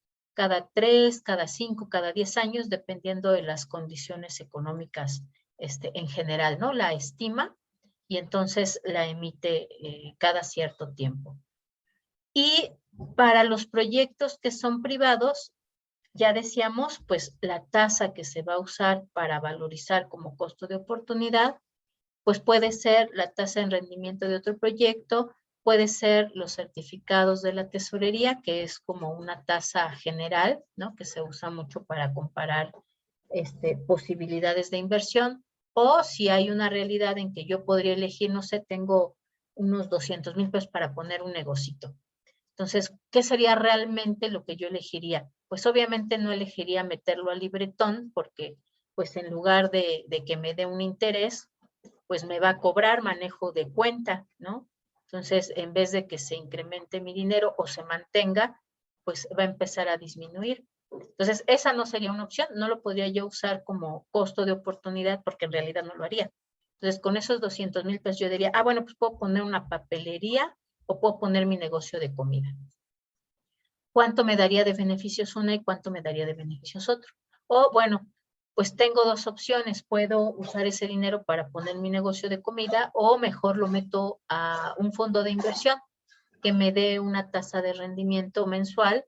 3, cada 5, cada 10 años, dependiendo de las condiciones económicas en general, ¿no? La estima y entonces la emite cada cierto tiempo. Y para los proyectos que son privados, ya decíamos, pues la tasa que se va a usar para valorizar como costo de oportunidad, pues puede ser la tasa de rendimiento de otro proyecto, puede ser los certificados de la tesorería, que es como una tasa general, ¿no? Que se usa mucho para comparar posibilidades de inversión, o si hay una realidad en que yo podría elegir, no sé, tengo unos 200,000 pesos para poner un negocito. Entonces, ¿qué sería realmente lo que yo elegiría? Pues obviamente no elegiría meterlo al libretón porque pues en lugar de que me dé un interés, pues me va a cobrar manejo de cuenta, ¿no? Entonces, en vez de que se incremente mi dinero o se mantenga, pues va a empezar a disminuir. Entonces, esa no sería una opción, no lo podría yo usar como costo de oportunidad porque en realidad no lo haría. Entonces, con esos 200,000 pesos yo diría, bueno, pues puedo poner una papelería o puedo poner mi negocio de comida. ¿Cuánto me daría de beneficios una y cuánto me daría de beneficios otro? O bueno, pues tengo dos opciones, puedo usar ese dinero para poner mi negocio de comida o mejor lo meto a un fondo de inversión que me dé una tasa de rendimiento mensual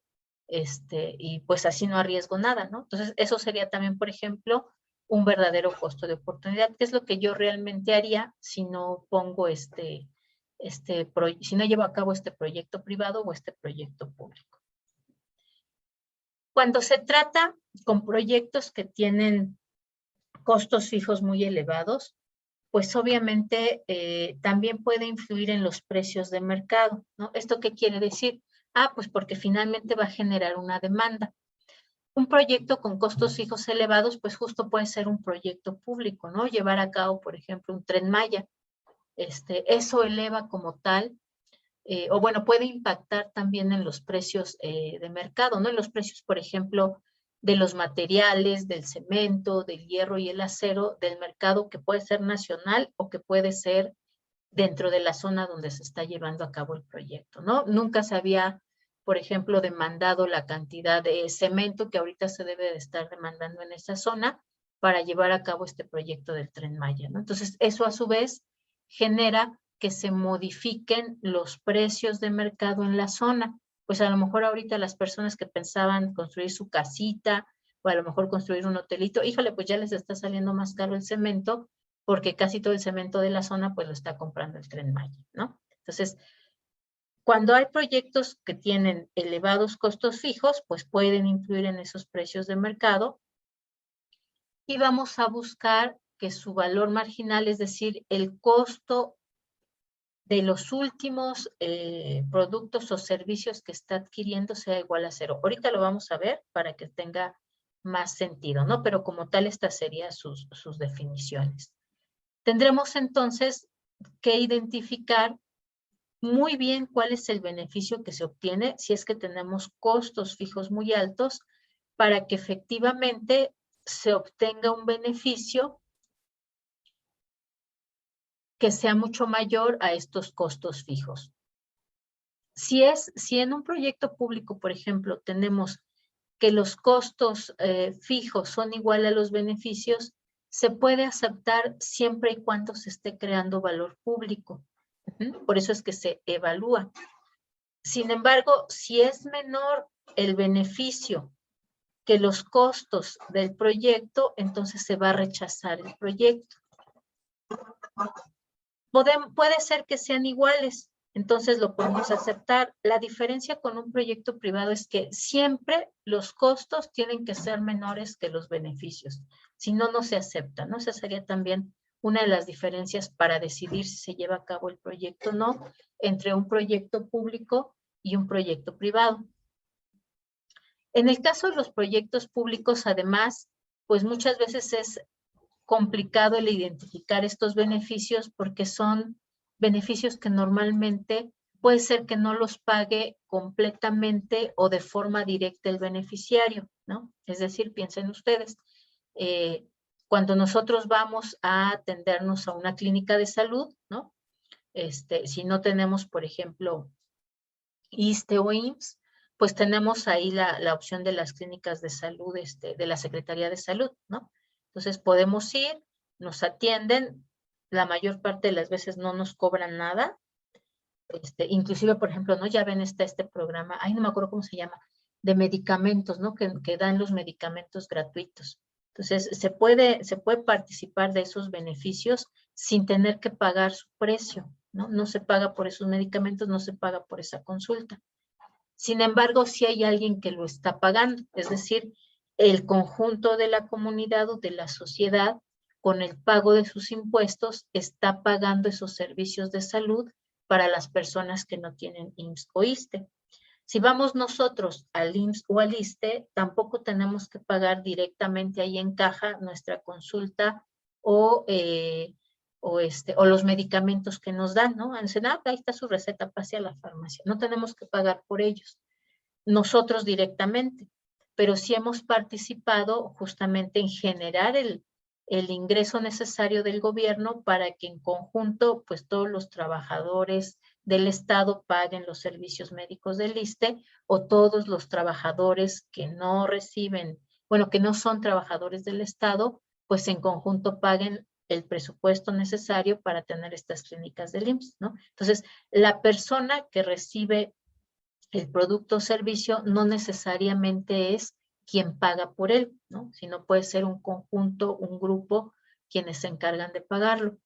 y pues así no arriesgo nada, ¿no? Entonces eso sería también, por ejemplo, un verdadero costo de oportunidad, que es lo que yo realmente haría si no pongo si no llevo a cabo este proyecto privado o este proyecto público. Cuando se trata con proyectos que tienen costos fijos muy elevados, pues obviamente también puede influir en los precios de mercado, ¿no? ¿Esto qué quiere decir? Pues porque finalmente va a generar una demanda. Un proyecto con costos fijos elevados, pues justo puede ser un proyecto público, ¿no? Llevar a cabo, por ejemplo, un Tren Maya. Eso eleva como tal, o bueno, puede impactar también en los precios de mercado, ¿no? En los precios, por ejemplo, de los materiales, del cemento, del hierro y el acero, del mercado que puede ser nacional o que puede ser dentro de la zona donde se está llevando a cabo el proyecto, ¿no? Nunca se había, por ejemplo, demandado la cantidad de cemento que ahorita se debe de estar demandando en esa zona para llevar a cabo este proyecto del Tren Maya, ¿no? Entonces, eso a su vez genera que se modifiquen los precios de mercado en la zona. Pues a lo mejor ahorita las personas que pensaban construir su casita o a lo mejor construir un hotelito, híjole, pues ya les está saliendo más caro el cemento porque casi todo el cemento de la zona pues lo está comprando el Tren Maya, ¿no? Entonces, cuando hay proyectos que tienen elevados costos fijos, pues pueden influir en esos precios de mercado y vamos a buscar que su valor marginal, es decir, el costo de los últimos productos o servicios que está adquiriendo sea igual a cero. Ahorita lo vamos a ver para que tenga más sentido, ¿no? Pero como tal, estas serían sus definiciones. Tendremos entonces que identificar muy bien cuál es el beneficio que se obtiene si es que tenemos costos fijos muy altos para que efectivamente se obtenga un beneficio que sea mucho mayor a estos costos fijos. Si en un proyecto público, por ejemplo, tenemos que los costos fijos son igual a los beneficios, se puede aceptar siempre y cuando se esté creando valor público. Por eso es que se evalúa. Sin embargo, si es menor el beneficio que los costos del proyecto, entonces se va a rechazar el proyecto. Puede ser que sean iguales, entonces lo podemos aceptar. La diferencia con un proyecto privado es que siempre los costos tienen que ser menores que los beneficios. Si no, no se acepta, ¿no? Esa sería también una de las diferencias para decidir si se lleva a cabo el proyecto o no entre un proyecto público y un proyecto privado. En el caso de los proyectos públicos, además, pues muchas veces es complicado el identificar estos beneficios porque son beneficios que normalmente puede ser que no los pague completamente o de forma directa el beneficiario, ¿no? Es decir, piensen ustedes, cuando nosotros vamos a atendernos a una clínica de salud, ¿no? Si no tenemos, por ejemplo, ISSSTE o IMSS, pues tenemos ahí la opción de las clínicas de salud, de la Secretaría de Salud, ¿no? Entonces podemos ir, nos atienden, la mayor parte de las veces no nos cobran nada, inclusive, por ejemplo, ¿no? Ya ven este programa, ay, no me acuerdo cómo se llama, de medicamentos, ¿no? Que dan los medicamentos gratuitos. Entonces, se puede participar de esos beneficios sin tener que pagar su precio, ¿no? No se paga por esos medicamentos, no se paga por esa consulta. Sin embargo, si hay alguien que lo está pagando, es decir, el conjunto de la comunidad o de la sociedad, con el pago de sus impuestos, está pagando esos servicios de salud para las personas que no tienen IMSS o ISSSTE. Si vamos nosotros al IMSS o al ISSSTE, tampoco tenemos que pagar directamente ahí en caja nuestra consulta o los medicamentos que nos dan, ¿no? Dicen, ahí está su receta, pase a la farmacia. No tenemos que pagar por ellos, nosotros directamente, pero sí hemos participado justamente en generar el ingreso necesario del gobierno para que en conjunto, pues todos los trabajadores del Estado paguen los servicios médicos del ISSSTE o todos los trabajadores que no reciben, bueno, que no son trabajadores del Estado, pues en conjunto paguen el presupuesto necesario para tener estas clínicas del IMSS, ¿no? Entonces, la persona que recibe el producto o servicio no necesariamente es quien paga por él, ¿no? Sino puede ser un conjunto, un grupo, quienes se encargan de pagarlo.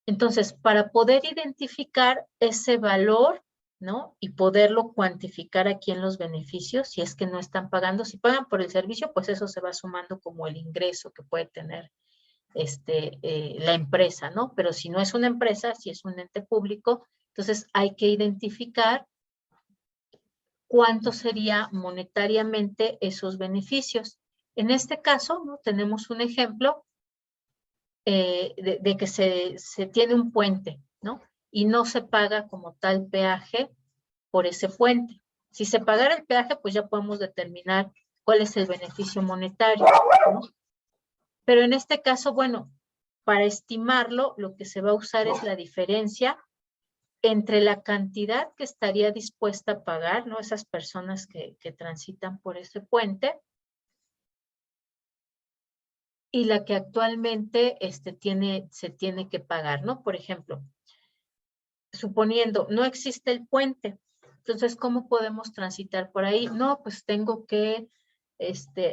Entonces, para poder identificar ese valor, ¿no? Y poderlo cuantificar aquí en los beneficios, si es que no están pagando, si pagan por el servicio, pues eso se va sumando como el ingreso que puede tener la empresa, ¿no? Pero si no es una empresa, si es un ente público, entonces hay que identificar cuánto sería monetariamente esos beneficios. En este caso, ¿no? Tenemos un ejemplo de que se tiene un puente, ¿no? Y no se paga como tal peaje por ese puente. Si se pagara el peaje, pues ya podemos determinar cuál es el beneficio monetario, ¿no? Pero en este caso, bueno, para estimarlo, lo que se va a usar es la diferencia entre la cantidad que estaría dispuesta a pagar, ¿no? Esas personas que transitan por ese puente y la que actualmente se tiene que pagar, ¿no? Por ejemplo, suponiendo no existe el puente, entonces, ¿cómo podemos transitar por ahí? No, pues tengo que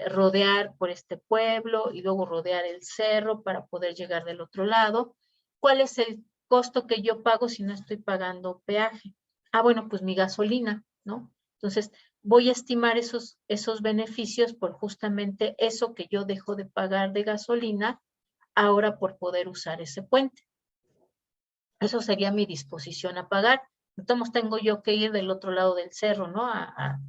rodear por este pueblo y luego rodear el cerro para poder llegar del otro lado. ¿Cuál es el costo que yo pago si no estoy pagando peaje? Ah, bueno, pues mi gasolina, ¿no? Entonces, voy a estimar esos beneficios por justamente eso que yo dejo de pagar de gasolina ahora por poder usar ese puente. Eso sería mi disposición a pagar. Entonces tengo yo que ir del otro lado del cerro, ¿no? A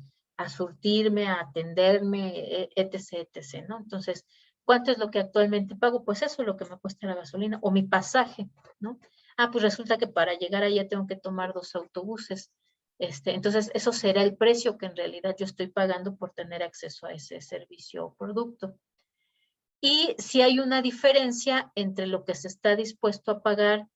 surtirme, a atenderme, etc., etc., ¿no? Entonces, ¿cuánto es lo que actualmente pago? Pues eso es lo que me cuesta la gasolina o mi pasaje, ¿no? Ah, pues resulta que para llegar allá tengo que tomar 2 autobuses. Entonces, eso será el precio que en realidad yo estoy pagando por tener acceso a ese servicio o producto. Y si hay una diferencia entre lo que se está dispuesto a pagar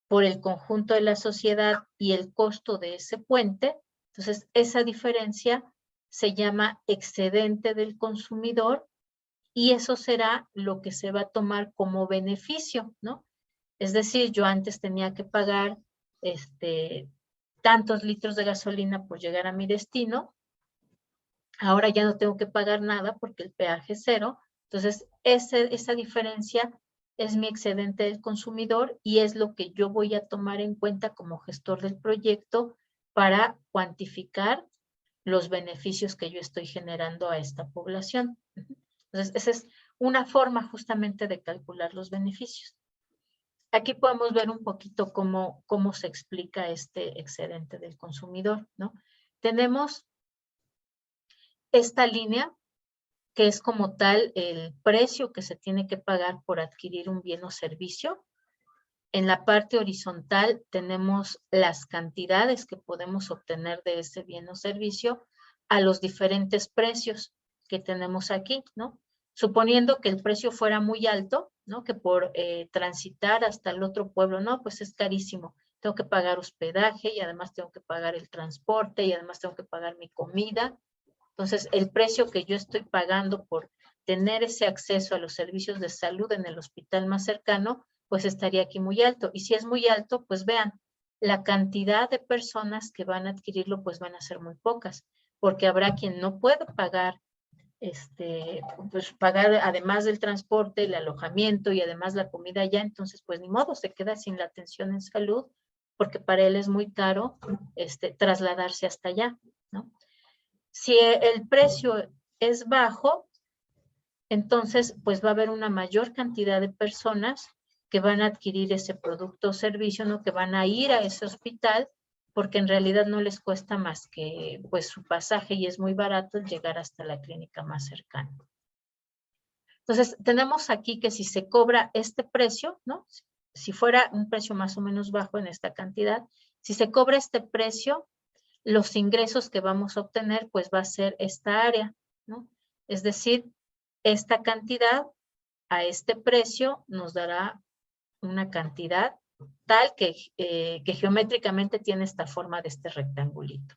por el conjunto de la sociedad y el costo de ese puente, entonces esa diferencia se llama excedente del consumidor y eso será lo que se va a tomar como beneficio, ¿no? Es decir, yo antes tenía que pagar tantos litros de gasolina por llegar a mi destino, ahora ya no tengo que pagar nada porque el peaje es 0, entonces esa diferencia es mi excedente del consumidor y es lo que yo voy a tomar en cuenta como gestor del proyecto para cuantificar los beneficios que yo estoy generando a esta población. Entonces, esa es una forma justamente de calcular los beneficios. Aquí podemos ver un poquito cómo se explica este excedente del consumidor, ¿no? Tenemos esta línea que es como tal el precio que se tiene que pagar por adquirir un bien o servicio. En la parte horizontal tenemos las cantidades que podemos obtener de ese bien o servicio a los diferentes precios que tenemos aquí, ¿no? Suponiendo que el precio fuera muy alto, ¿no? Que por transitar hasta el otro pueblo, no, pues es carísimo. Tengo que pagar hospedaje y además tengo que pagar el transporte y además tengo que pagar mi comida. Entonces, el precio que yo estoy pagando por tener ese acceso a los servicios de salud en el hospital más cercano, pues estaría aquí muy alto. Y si es muy alto, pues vean, la cantidad de personas que van a adquirirlo, pues van a ser muy pocas, porque habrá quien no pueda pagar, pues pagar además del transporte, el alojamiento y además la comida allá, entonces pues ni modo, se queda sin la atención en salud, porque para él es muy caro trasladarse hasta allá, ¿no? Si el precio es bajo, entonces pues va a haber una mayor cantidad de personas que van a adquirir ese producto o servicio, ¿no? Que van a ir a ese hospital porque en realidad no les cuesta más que pues su pasaje y es muy barato llegar hasta la clínica más cercana. Entonces tenemos aquí que si se cobra este precio, ¿no? Si fuera un precio más o menos bajo en esta cantidad, si se cobra este precio, los ingresos que vamos a obtener, pues va a ser esta área, ¿no? Es decir, esta cantidad a este precio nos dará una cantidad tal que geométricamente tiene esta forma de este rectangulito.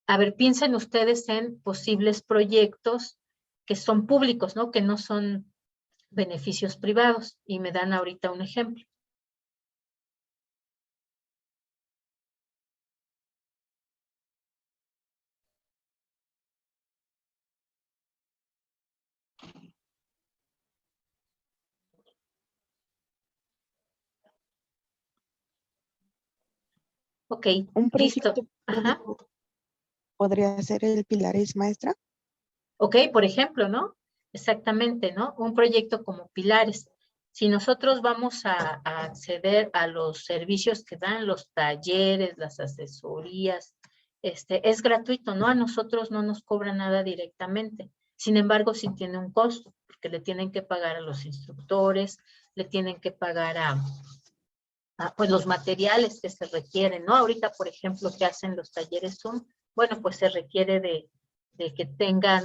A ver, piensen ustedes en posibles proyectos que son públicos, ¿no? Que no son beneficios privados y me dan ahorita un ejemplo. Ok, Un proyecto listo. Ajá. podría ser el Pilares, maestra. Ok, por ejemplo, ¿no? Exactamente, ¿no? Un proyecto como Pilares. Si nosotros vamos a acceder a los servicios que dan los talleres, las asesorías, es gratuito, ¿no? A nosotros no nos cobra nada directamente. Sin embargo, sí tiene un costo, porque le tienen que pagar a los instructores, le tienen que pagar pues los materiales que se requieren, ¿no? Ahorita, por ejemplo, que hacen los talleres Zoom, bueno, pues se requiere de que tengan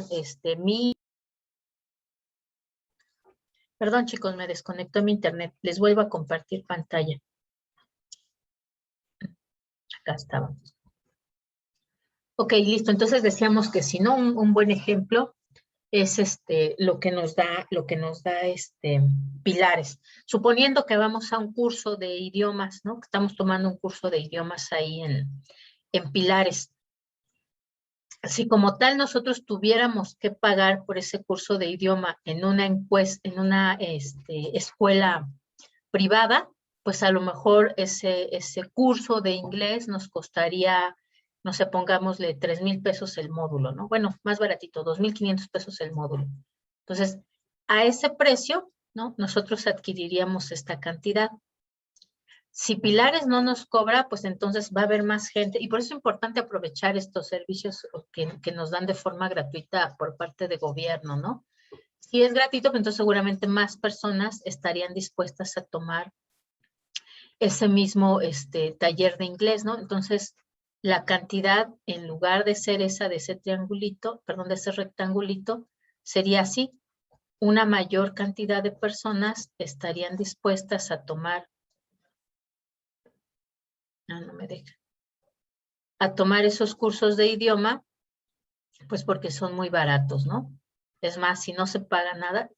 Perdón, chicos, me desconectó mi internet. Les vuelvo a compartir pantalla. Acá estaba. Ok, listo. Entonces decíamos que si no, un buen ejemplo es lo que nos da pilares. Suponiendo que vamos a un curso de idiomas, ¿no? Que estamos tomando un curso de idiomas ahí en pilares. Si como tal nosotros tuviéramos que pagar por ese curso de idioma en una escuela privada, pues a lo mejor ese curso de inglés nos costaría, no sé, pongámosle 3,000 pesos el módulo, ¿no? Bueno, más baratito, 2,500 pesos el módulo. Entonces, a ese precio, ¿no? Nosotros adquiriríamos esta cantidad. Si Pilares no nos cobra, pues entonces va a haber más gente, y por eso es importante aprovechar estos servicios que nos dan de forma gratuita por parte de gobierno, ¿no? Si es gratuito, pues entonces seguramente más personas estarían dispuestas a tomar ese mismo taller de inglés, ¿no? Entonces, la cantidad, en lugar de ser esa de ese triangulito, perdón, de ese rectangulito, sería así. Una mayor cantidad de personas estarían dispuestas a tomar no me deja, a tomar esos cursos de idioma, pues porque son muy baratos, ¿no? Es más, si no se paga nada,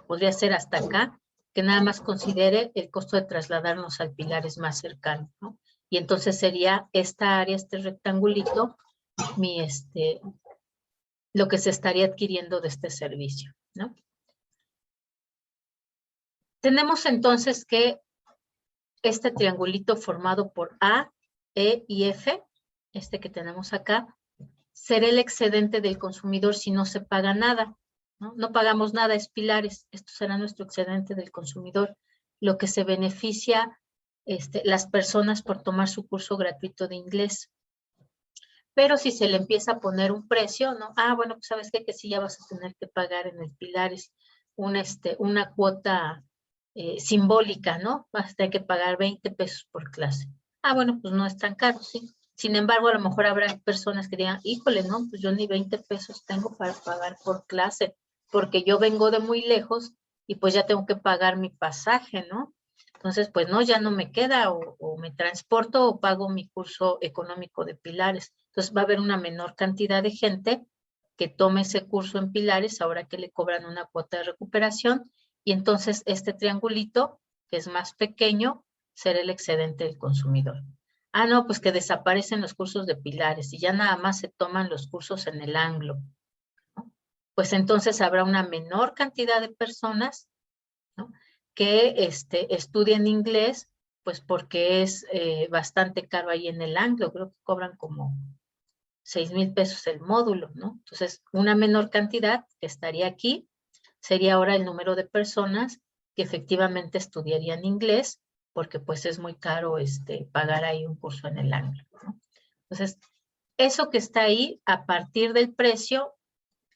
podría ser hasta acá, que nada más considere el costo de trasladarnos al Pilares más cercano, ¿no? Y entonces sería esta área, este rectangulito, lo que se estaría adquiriendo de este servicio, ¿no? Tenemos entonces que este triangulito formado por A, E y F, que tenemos acá, será el excedente del consumidor si no se paga nada, ¿no? No pagamos nada, es Pilares, esto será nuestro excedente del consumidor, lo que se beneficia las personas por tomar su curso gratuito de inglés. Pero si se le empieza a poner un precio, ¿no? Ah, bueno, pues ¿sabes qué? Que sí ya vas a tener que pagar en el Pilares una cuota simbólica, ¿no? Vas a tener que pagar 20 pesos por clase. Ah, bueno, pues no es tan caro, sí. Sin embargo, a lo mejor habrá personas que digan, híjole, no, pues yo ni 20 pesos tengo para pagar por clase, porque yo vengo de muy lejos y pues ya tengo que pagar mi pasaje, ¿no? Entonces, pues no, ya no me queda, o me transporto o pago mi curso económico de Pilares. Entonces va a haber una menor cantidad de gente que tome ese curso en Pilares, ahora que le cobran una cuota de recuperación, y entonces este triangulito, que es más pequeño, será el excedente del consumidor. Ah, no, pues que desaparecen los cursos de Pilares y ya nada más se toman los cursos en el Anglo, ¿no? Pues entonces habrá una menor cantidad de personas, ¿no?, que estudien inglés, pues porque es bastante caro ahí en el Anglo, creo que cobran como 6,000 pesos el módulo, ¿no? Entonces, una menor cantidad que estaría aquí sería ahora el número de personas que efectivamente estudiarían inglés, porque pues es muy caro pagar ahí un curso en el Anglo, ¿no? Entonces, eso que está ahí, a partir del precio,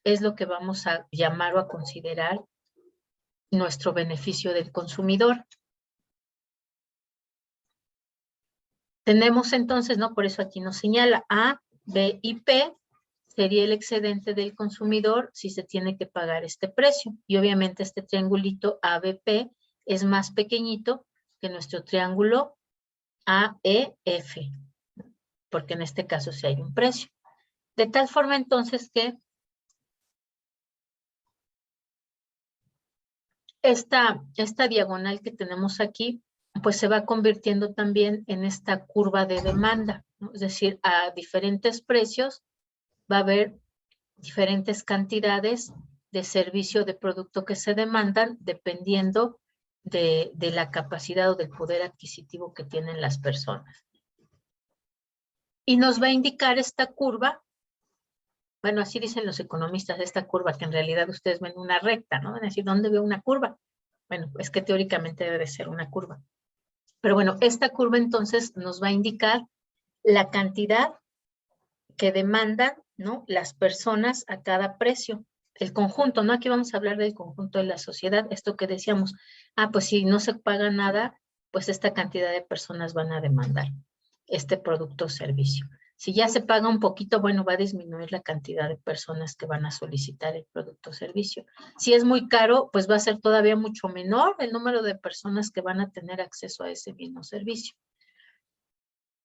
es lo que vamos a llamar o a considerar nuestro beneficio del consumidor. Tenemos entonces, ¿no? Por eso aquí nos señala A, B y P sería el excedente del consumidor si se tiene que pagar este precio. Y obviamente este triangulito ABP es más pequeñito que nuestro triángulo AEF, porque en este caso sí hay un precio. De tal forma entonces que esta diagonal que tenemos aquí, pues se va convirtiendo también en esta curva de demanda, ¿no? Es decir, a diferentes precios va a haber diferentes cantidades de servicio de producto que se demandan dependiendo de la capacidad o del poder adquisitivo que tienen las personas. Y nos va a indicar esta curva, bueno, así dicen los economistas, esta curva que en realidad ustedes ven una recta, ¿no? Van a decir, ¿dónde veo una curva? Bueno, es que teóricamente debe de ser una curva. Pero bueno, esta curva entonces nos va a indicar la cantidad que demandan, ¿no?, las personas a cada precio. El conjunto, ¿no? Aquí vamos a hablar del conjunto de la sociedad. Esto que decíamos, pues si no se paga nada, pues esta cantidad de personas van a demandar este producto o servicio. Si ya se paga un poquito, bueno, va a disminuir la cantidad de personas que van a solicitar el producto o servicio. Si es muy caro, pues va a ser todavía mucho menor el número de personas que van a tener acceso a ese bien o servicio.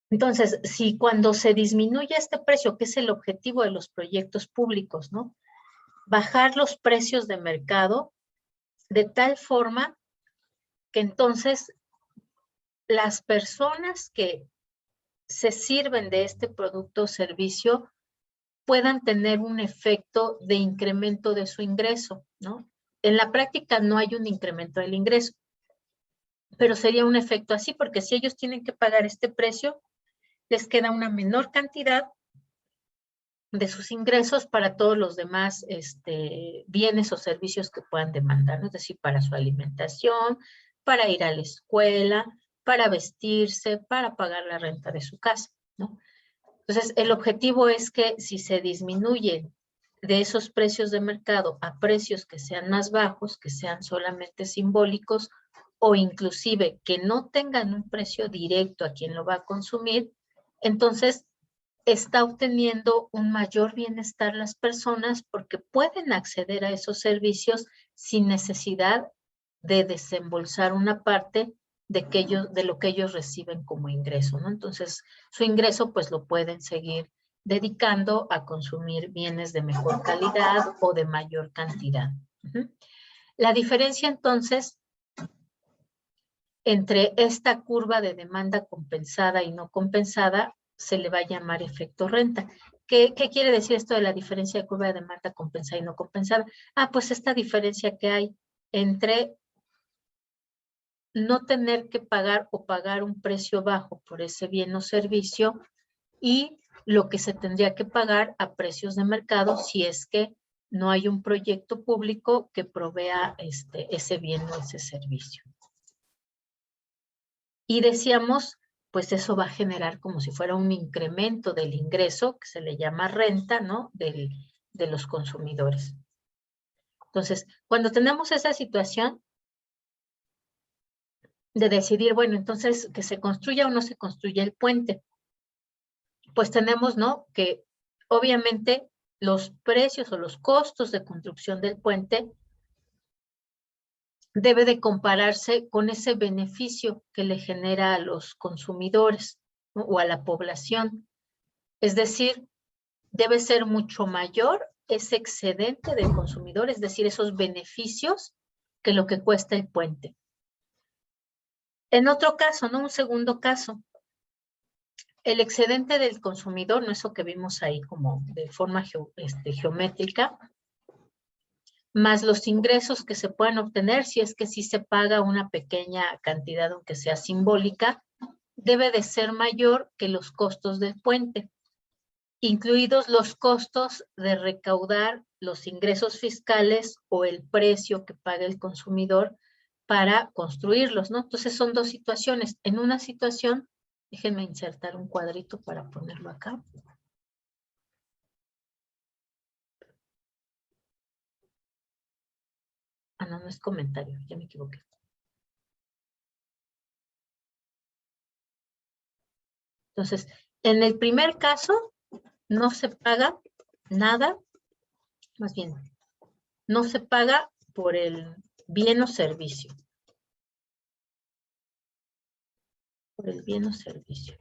Entonces, si cuando se disminuye este precio, que es el objetivo de los proyectos públicos, ¿no?, bajar los precios de mercado de tal forma que entonces las personas que se sirven de este producto o servicio puedan tener un efecto de incremento de su ingreso, ¿no? En la práctica no hay un incremento del ingreso, pero sería un efecto así, porque si ellos tienen que pagar este precio, les queda una menor cantidad de sus ingresos para todos los demás bienes o servicios que puedan demandar, ¿no? Es decir, para su alimentación, para ir a la escuela, para vestirse, para pagar la renta de su casa, ¿no? Entonces, el objetivo es que si se disminuyen de esos precios de mercado a precios que sean más bajos, que sean solamente simbólicos, o inclusive que no tengan un precio directo a quien lo va a consumir, entonces está obteniendo un mayor bienestar las personas porque pueden acceder a esos servicios sin necesidad de desembolsar una parte de lo que ellos reciben como ingreso, ¿no? Entonces, su ingreso pues lo pueden seguir dedicando a consumir bienes de mejor calidad o de mayor cantidad. La diferencia entonces entre esta curva de demanda compensada y no compensada se le va a llamar efecto renta. ¿Qué quiere decir esto de la diferencia de curva de demanda compensada y no compensada? Pues esta diferencia que hay entre no tener que pagar o pagar un precio bajo por ese bien o servicio y lo que se tendría que pagar a precios de mercado si es que no hay un proyecto público que provea ese bien o ese servicio. Y decíamos, pues eso va a generar como si fuera un incremento del ingreso, que se le llama renta, ¿no?, de los consumidores. Entonces, cuando tenemos esa situación de decidir, bueno, entonces que se construya o no se construya el puente, pues tenemos, ¿no?, que obviamente los precios o los costos de construcción del puente debe de compararse con ese beneficio que le genera a los consumidores, ¿no?, o a la población. Es decir, debe ser mucho mayor ese excedente del consumidor, es decir, esos beneficios que lo que cuesta el puente. En otro caso, ¿no?, un segundo caso, el excedente del consumidor, no eso que vimos ahí como de forma geométrica, más los ingresos que se puedan obtener, si es que sí se paga una pequeña cantidad, aunque sea simbólica, debe de ser mayor que los costos del puente, incluidos los costos de recaudar los ingresos fiscales o el precio que paga el consumidor para construirlos, ¿no? Entonces son dos situaciones. En una situación, déjenme insertar un cuadrito para ponerlo acá. No es comentario, ya me equivoqué. Entonces, en el primer caso, no se paga nada, más bien, no se paga por el bien o servicio. Por el bien o servicio.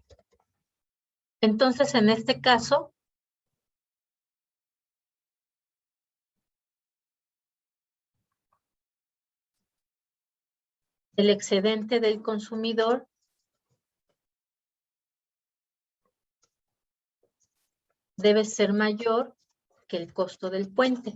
Entonces, en este caso, el excedente del consumidor debe ser mayor que el costo del puente.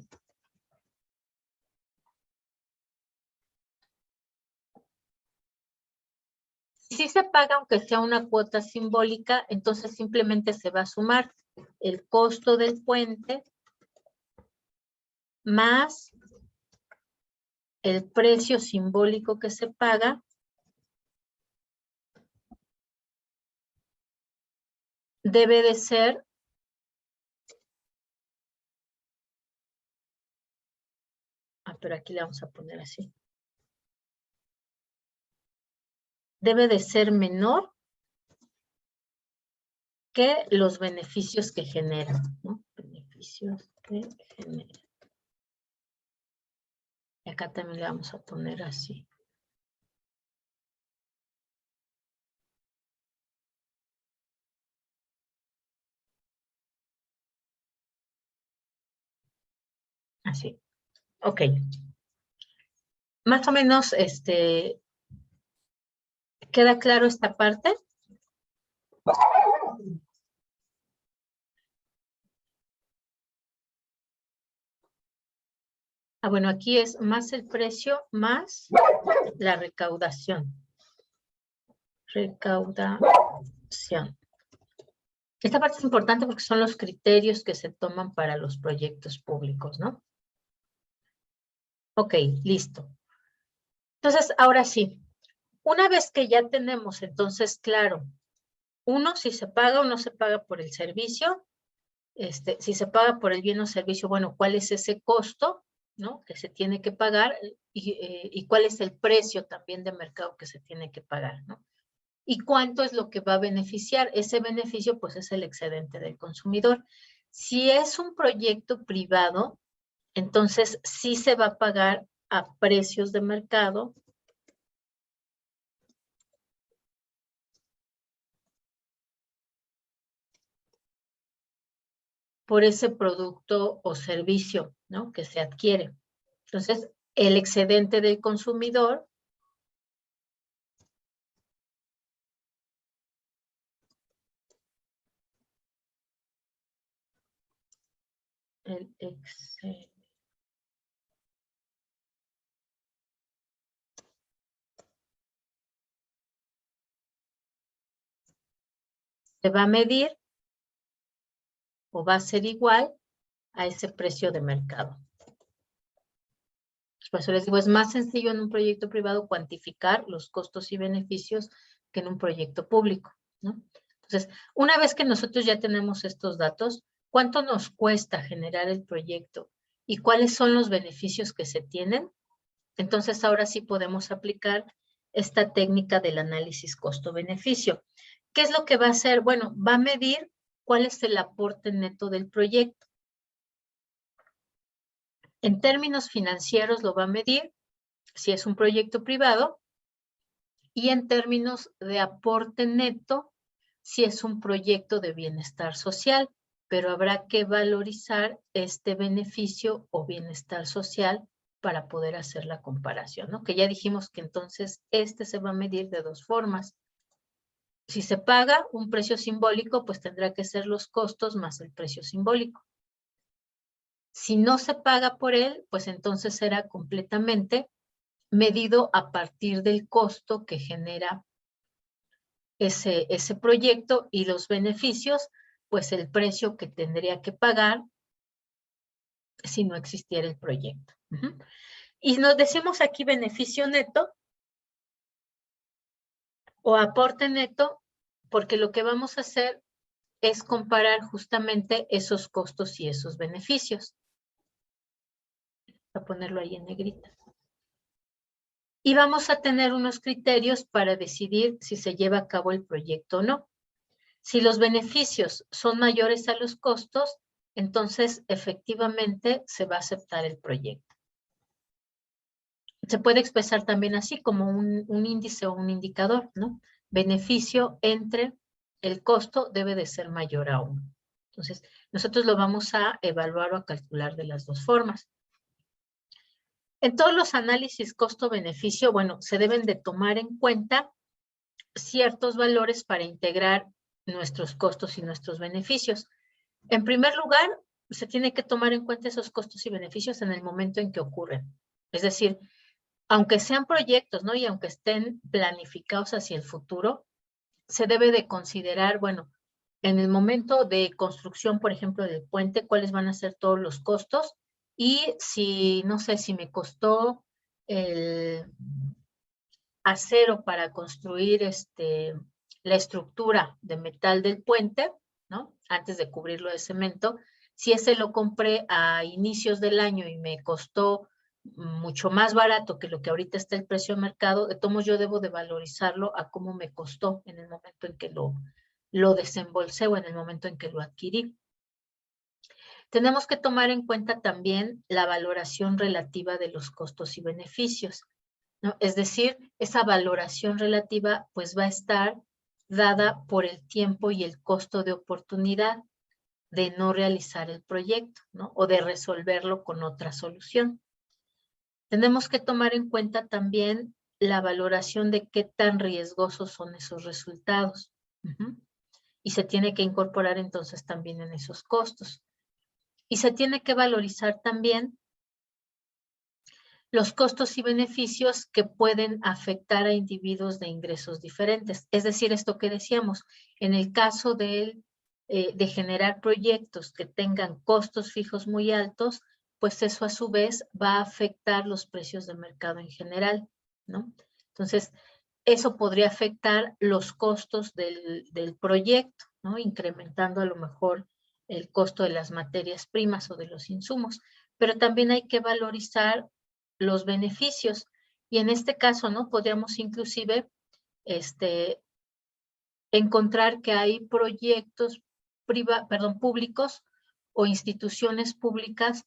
Si se paga, aunque sea una cuota simbólica, entonces simplemente se va a sumar el costo del puente más el precio simbólico que se paga debe de ser pero aquí le vamos a poner así. Debe de ser menor que los beneficios que generan, ¿no? Beneficios que generan. Y acá también le vamos a poner así. Así. Ok. Más o menos, ¿queda claro esta parte? Ah, bueno, aquí es más el precio más la recaudación. Recaudación. Esta parte es importante porque son los criterios que se toman para los proyectos públicos, ¿no? Ok, listo. Entonces, ahora sí, una vez que ya tenemos entonces claro, uno, si se paga o no se paga por el servicio, si se paga por el bien o servicio, bueno, ¿cuál es ese costo, ¿no? Que se tiene que pagar y cuál es el precio también de mercado que se tiene que pagar, ¿no? ¿Y cuánto es lo que va a beneficiar? Ese beneficio, pues, es el excedente del consumidor. Si es un proyecto privado, entonces sí se va a pagar a precios de mercado. Por ese producto o servicio, ¿no? Que se adquiere. Entonces, el excedente del consumidor el excedente. Se va a medir o va a ser igual a ese precio de mercado. Por eso les digo, es más sencillo en un proyecto privado cuantificar los costos y beneficios que en un proyecto público, ¿no? Entonces, una vez que nosotros ya tenemos estos datos, ¿cuánto nos cuesta generar el proyecto y cuáles son los beneficios que se tienen? Entonces, ahora sí podemos aplicar esta técnica del análisis costo-beneficio. ¿Qué es lo que va a hacer? Bueno, va a medir cuál es el aporte neto del proyecto. En términos financieros lo va a medir si es un proyecto privado y en términos de aporte neto si es un proyecto de bienestar social, pero habrá que valorizar este beneficio o bienestar social para poder hacer la comparación, ¿no? Que ya dijimos que entonces se va a medir de dos formas. Si se paga un precio simbólico, pues tendrá que ser los costos más el precio simbólico. Si no se paga por él, pues entonces será completamente medido a partir del costo que genera ese proyecto y los beneficios, pues el precio que tendría que pagar si no existiera el proyecto. Y nos decimos aquí beneficio neto o aporte neto, porque lo que vamos a hacer es comparar justamente esos costos y esos beneficios. Voy a ponerlo ahí en negrita. Y vamos a tener unos criterios para decidir si se lleva a cabo el proyecto o no. Si los beneficios son mayores a los costos, entonces efectivamente se va a aceptar el proyecto. Se puede expresar también así como un índice o un indicador, ¿no? Beneficio entre el costo debe de ser mayor a 1. Entonces, nosotros lo vamos a evaluar o a calcular de las dos formas. En todos los análisis costo-beneficio, bueno, se deben de tomar en cuenta ciertos valores para integrar nuestros costos y nuestros beneficios. En primer lugar, se tiene que tomar en cuenta esos costos y beneficios en el momento en que ocurren. Es decir, aunque sean proyectos, ¿no? Y aunque estén planificados hacia el futuro, se debe de considerar, bueno, en el momento de construcción, por ejemplo, del puente, cuáles van a ser todos los costos y si, no sé, si me costó el acero para construir la estructura de metal del puente, ¿no? Antes de cubrirlo de cemento. Si ese lo compré a inicios del año y me costó mucho más barato que lo que ahorita está el precio de mercado, de todos modos yo debo de valorizarlo a cómo me costó en el momento en que lo desembolsé o en el momento en que lo adquirí. Tenemos que tomar en cuenta también la valoración relativa de los costos y beneficios, ¿no? Es decir, esa valoración relativa pues va a estar dada por el tiempo y el costo de oportunidad de no realizar el proyecto, ¿no? O de resolverlo con otra solución. Tenemos que tomar en cuenta también la valoración de qué tan riesgosos son esos resultados. Y se tiene que incorporar entonces también en esos costos. Y se tiene que valorizar también los costos y beneficios que pueden afectar a individuos de ingresos diferentes. Es decir, esto que decíamos, en el caso de generar proyectos que tengan costos fijos muy altos, pues eso a su vez va a afectar los precios de mercado en general, ¿no? Entonces, eso podría afectar los costos del proyecto, ¿no? Incrementando a lo mejor el costo de las materias primas o de los insumos. Pero también hay que valorizar los beneficios. Y en este caso, ¿no? Podríamos inclusive encontrar que hay proyectos públicos o instituciones públicas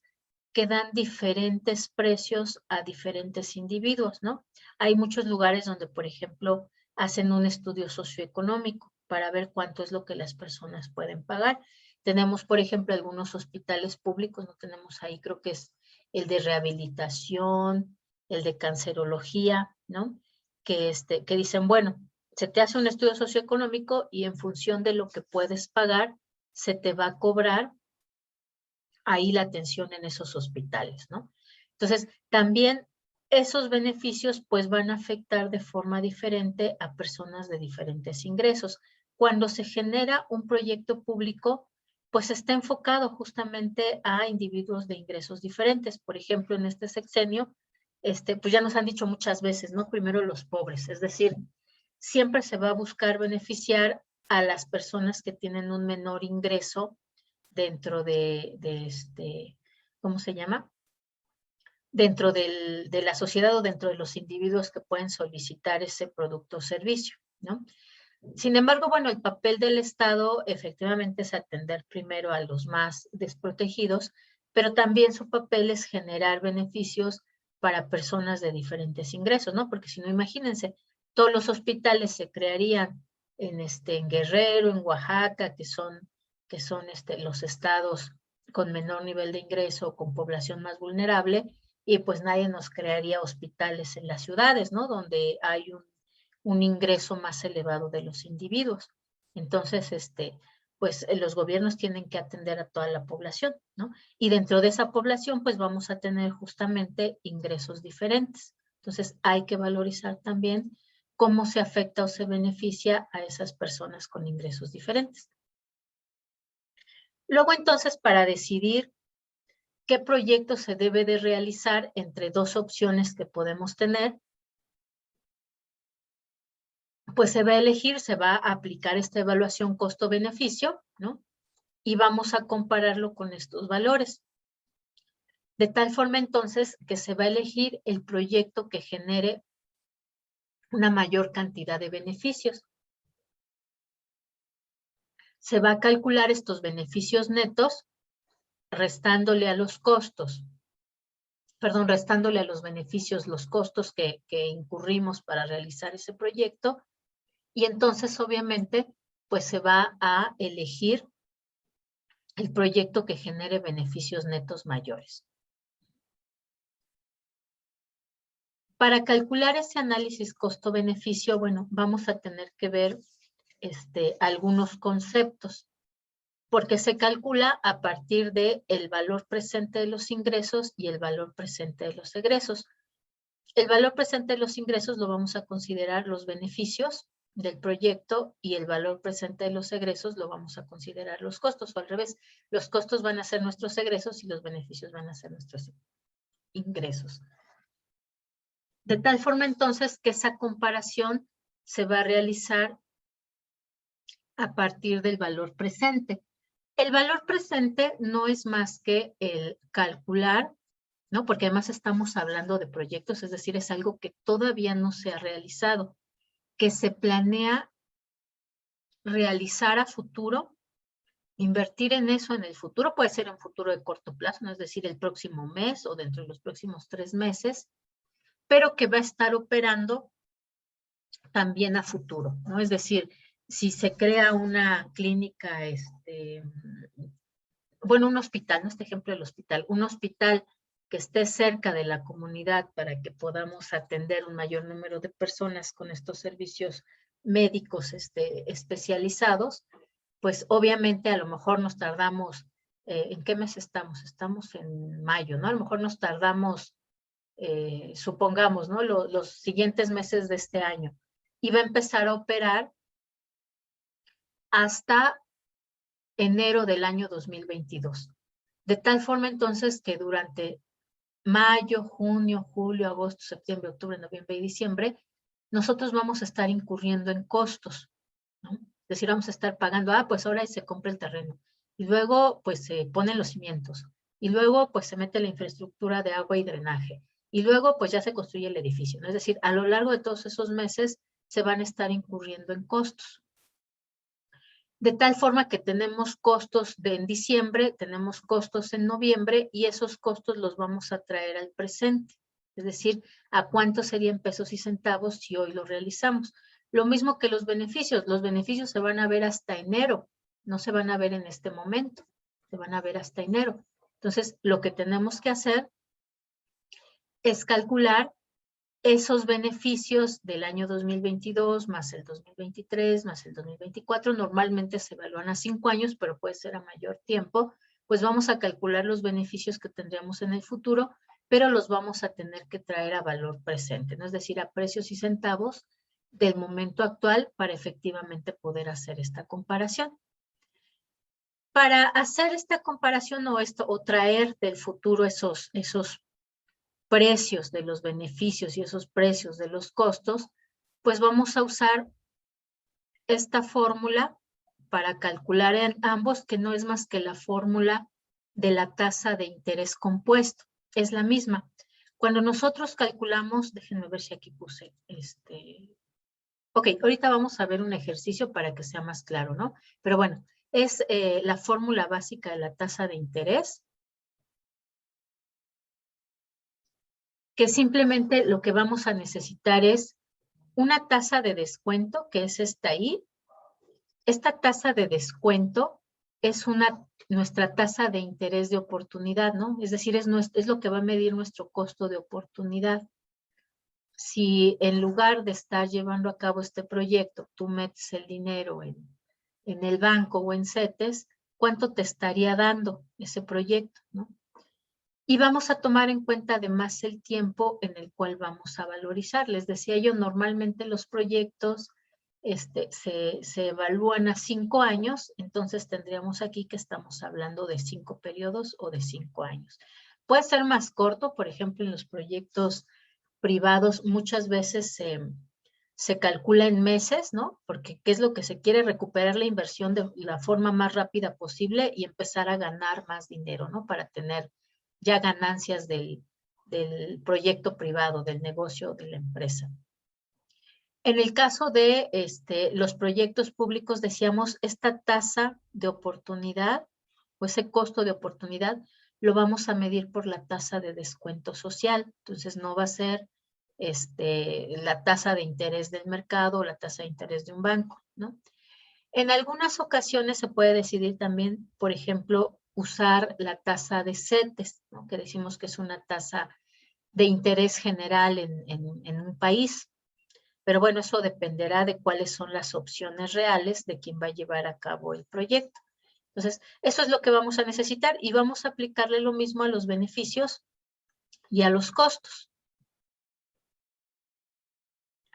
que dan diferentes precios a diferentes individuos, ¿no? Hay muchos lugares donde, por ejemplo, hacen un estudio socioeconómico para ver cuánto es lo que las personas pueden pagar. Tenemos, por ejemplo, algunos hospitales públicos, no tenemos ahí, creo que es el de rehabilitación, el de cancerología, ¿no? Que dicen, bueno, se te hace un estudio socioeconómico y en función de lo que puedes pagar, se te va a cobrar ahí la atención en esos hospitales, ¿no? Entonces, también esos beneficios pues van a afectar de forma diferente a personas de diferentes ingresos. Cuando se genera un proyecto público, pues está enfocado justamente a individuos de ingresos diferentes. Por ejemplo, en este sexenio, pues ya nos han dicho muchas veces, ¿no? Primero los pobres, es decir, siempre se va a buscar beneficiar a las personas que tienen un menor ingreso dentro ¿cómo se llama? Dentro de la sociedad o dentro de los individuos que pueden solicitar ese producto o servicio, ¿no? Sin embargo, bueno, el papel del Estado efectivamente es atender primero a los más desprotegidos, pero también su papel es generar beneficios para personas de diferentes ingresos, ¿no? Porque si no, imagínense, todos los hospitales se crearían en Guerrero, en Oaxaca, que son los estados con menor nivel de ingreso, con población más vulnerable, y pues nadie nos crearía hospitales en las ciudades, ¿no? Donde hay un ingreso más elevado de los individuos. Entonces, pues los gobiernos tienen que atender a toda la población, ¿no? Y dentro de esa población, pues vamos a tener justamente ingresos diferentes. Entonces, hay que valorizar también cómo se afecta o se beneficia a esas personas con ingresos diferentes. Luego, entonces, para decidir qué proyecto se debe de realizar entre dos opciones que podemos tener, pues se va a elegir, se va a aplicar esta evaluación costo-beneficio, ¿no? Y vamos a compararlo con estos valores. De tal forma, entonces, que se va a elegir el proyecto que genere una mayor cantidad de beneficios. Se va a calcular estos beneficios netos restándole a los costos, restándole a los beneficios los costos que incurrimos para realizar ese proyecto, y entonces obviamente pues se va a elegir el proyecto que genere beneficios netos mayores. Para calcular ese análisis costo-beneficio, bueno, vamos a tener que ver algunos conceptos, porque se calcula a partir del valor presente de los ingresos y el valor presente de los egresos. El valor presente de los ingresos lo vamos a considerar los beneficios del proyecto y el valor presente de los egresos lo vamos a considerar los costos, o al revés, los costos van a ser nuestros egresos y los beneficios van a ser nuestros ingresos. De tal forma entonces que esa comparación se va a realizar a partir del valor presente. El valor presente no es más que el calcular, ¿no? Porque además estamos hablando de proyectos, es decir, es algo que todavía no se ha realizado, que se planea realizar a futuro, invertir en eso en el futuro, puede ser un futuro de corto plazo, ¿no? Es decir, el próximo mes o dentro de los próximos 3 meses, pero que va a estar operando también a futuro, ¿no? Es decir, si se crea una clínica, bueno, un hospital, ¿no? Este ejemplo del hospital, un hospital que esté cerca de la comunidad para que podamos atender un mayor número de personas con estos servicios médicos especializados, pues obviamente a lo mejor nos tardamos, ¿en qué mes estamos? Estamos en mayo, ¿no? A lo mejor nos tardamos, supongamos, ¿no? Los siguientes meses de este año. Y va a empezar a operar hasta enero del año 2022. De tal forma entonces que durante mayo, junio, julio, agosto, septiembre, octubre, noviembre y diciembre, nosotros vamos a estar incurriendo en costos, ¿no? Es decir, vamos a estar pagando, pues ahora se compra el terreno, y luego pues se ponen los cimientos, y luego pues se mete la infraestructura de agua y drenaje, y luego pues ya se construye el edificio, ¿no? Es decir, a lo largo de todos esos meses se van a estar incurriendo en costos. De tal forma que tenemos costos en diciembre, tenemos costos en noviembre y esos costos los vamos a traer al presente. Es decir, ¿a cuánto serían pesos y centavos si hoy lo realizamos? Lo mismo que los beneficios se van a ver hasta enero, no se van a ver en este momento, se van a ver hasta enero. Entonces, lo que tenemos que hacer es calcular esos beneficios del año 2022 más el 2023 más el 2024, normalmente se evalúan a 5 años, pero puede ser a mayor tiempo, pues vamos a calcular los beneficios que tendríamos en el futuro, pero los vamos a tener que traer a valor presente, ¿no? Es decir, a precios y centavos del momento actual para efectivamente poder hacer esta comparación. Para hacer esta comparación o traer del futuro esos precios de los beneficios y esos precios de los costos, pues vamos a usar esta fórmula para calcular en ambos, que no es más que la fórmula de la tasa de interés compuesto. Es la misma. Cuando nosotros calculamos, déjenme ver si aquí puse Ok, ahorita vamos a ver un ejercicio para que sea más claro, ¿no? Pero bueno, es la fórmula básica de la tasa de interés, que simplemente lo que vamos a necesitar es una tasa de descuento, que es esta ahí. Esta tasa de descuento es nuestra tasa de interés de oportunidad, ¿no? Es decir, es lo que va a medir nuestro costo de oportunidad. Si en lugar de estar llevando a cabo este proyecto, tú metes el dinero en el banco o en CETES, ¿cuánto te estaría dando ese proyecto, ¿no? Y vamos a tomar en cuenta además el tiempo en el cual vamos a valorizar. Les decía yo, normalmente los proyectos se evalúan a 5 años, entonces tendríamos aquí que estamos hablando de 5 periodos o de 5 años. Puede ser más corto, por ejemplo, en los proyectos privados muchas veces se calcula en meses, ¿no? Porque ¿qué es lo que se quiere? Recuperar la inversión de la forma más rápida posible y empezar a ganar más dinero, ¿no? Para tener ya ganancias del proyecto privado, del negocio, de la empresa. En el caso de los proyectos públicos, decíamos, esta tasa de oportunidad o ese costo de oportunidad lo vamos a medir por la tasa de descuento social. Entonces, no va a ser la tasa de interés del mercado o la tasa de interés de un banco, ¿no? En algunas ocasiones se puede decidir también, por ejemplo, usar la tasa de CETES, ¿no? Que decimos que es una tasa de interés general en un país. Pero bueno, eso dependerá de cuáles son las opciones reales de quién va a llevar a cabo el proyecto. Entonces, eso es lo que vamos a necesitar y vamos a aplicarle lo mismo a los beneficios y a los costos.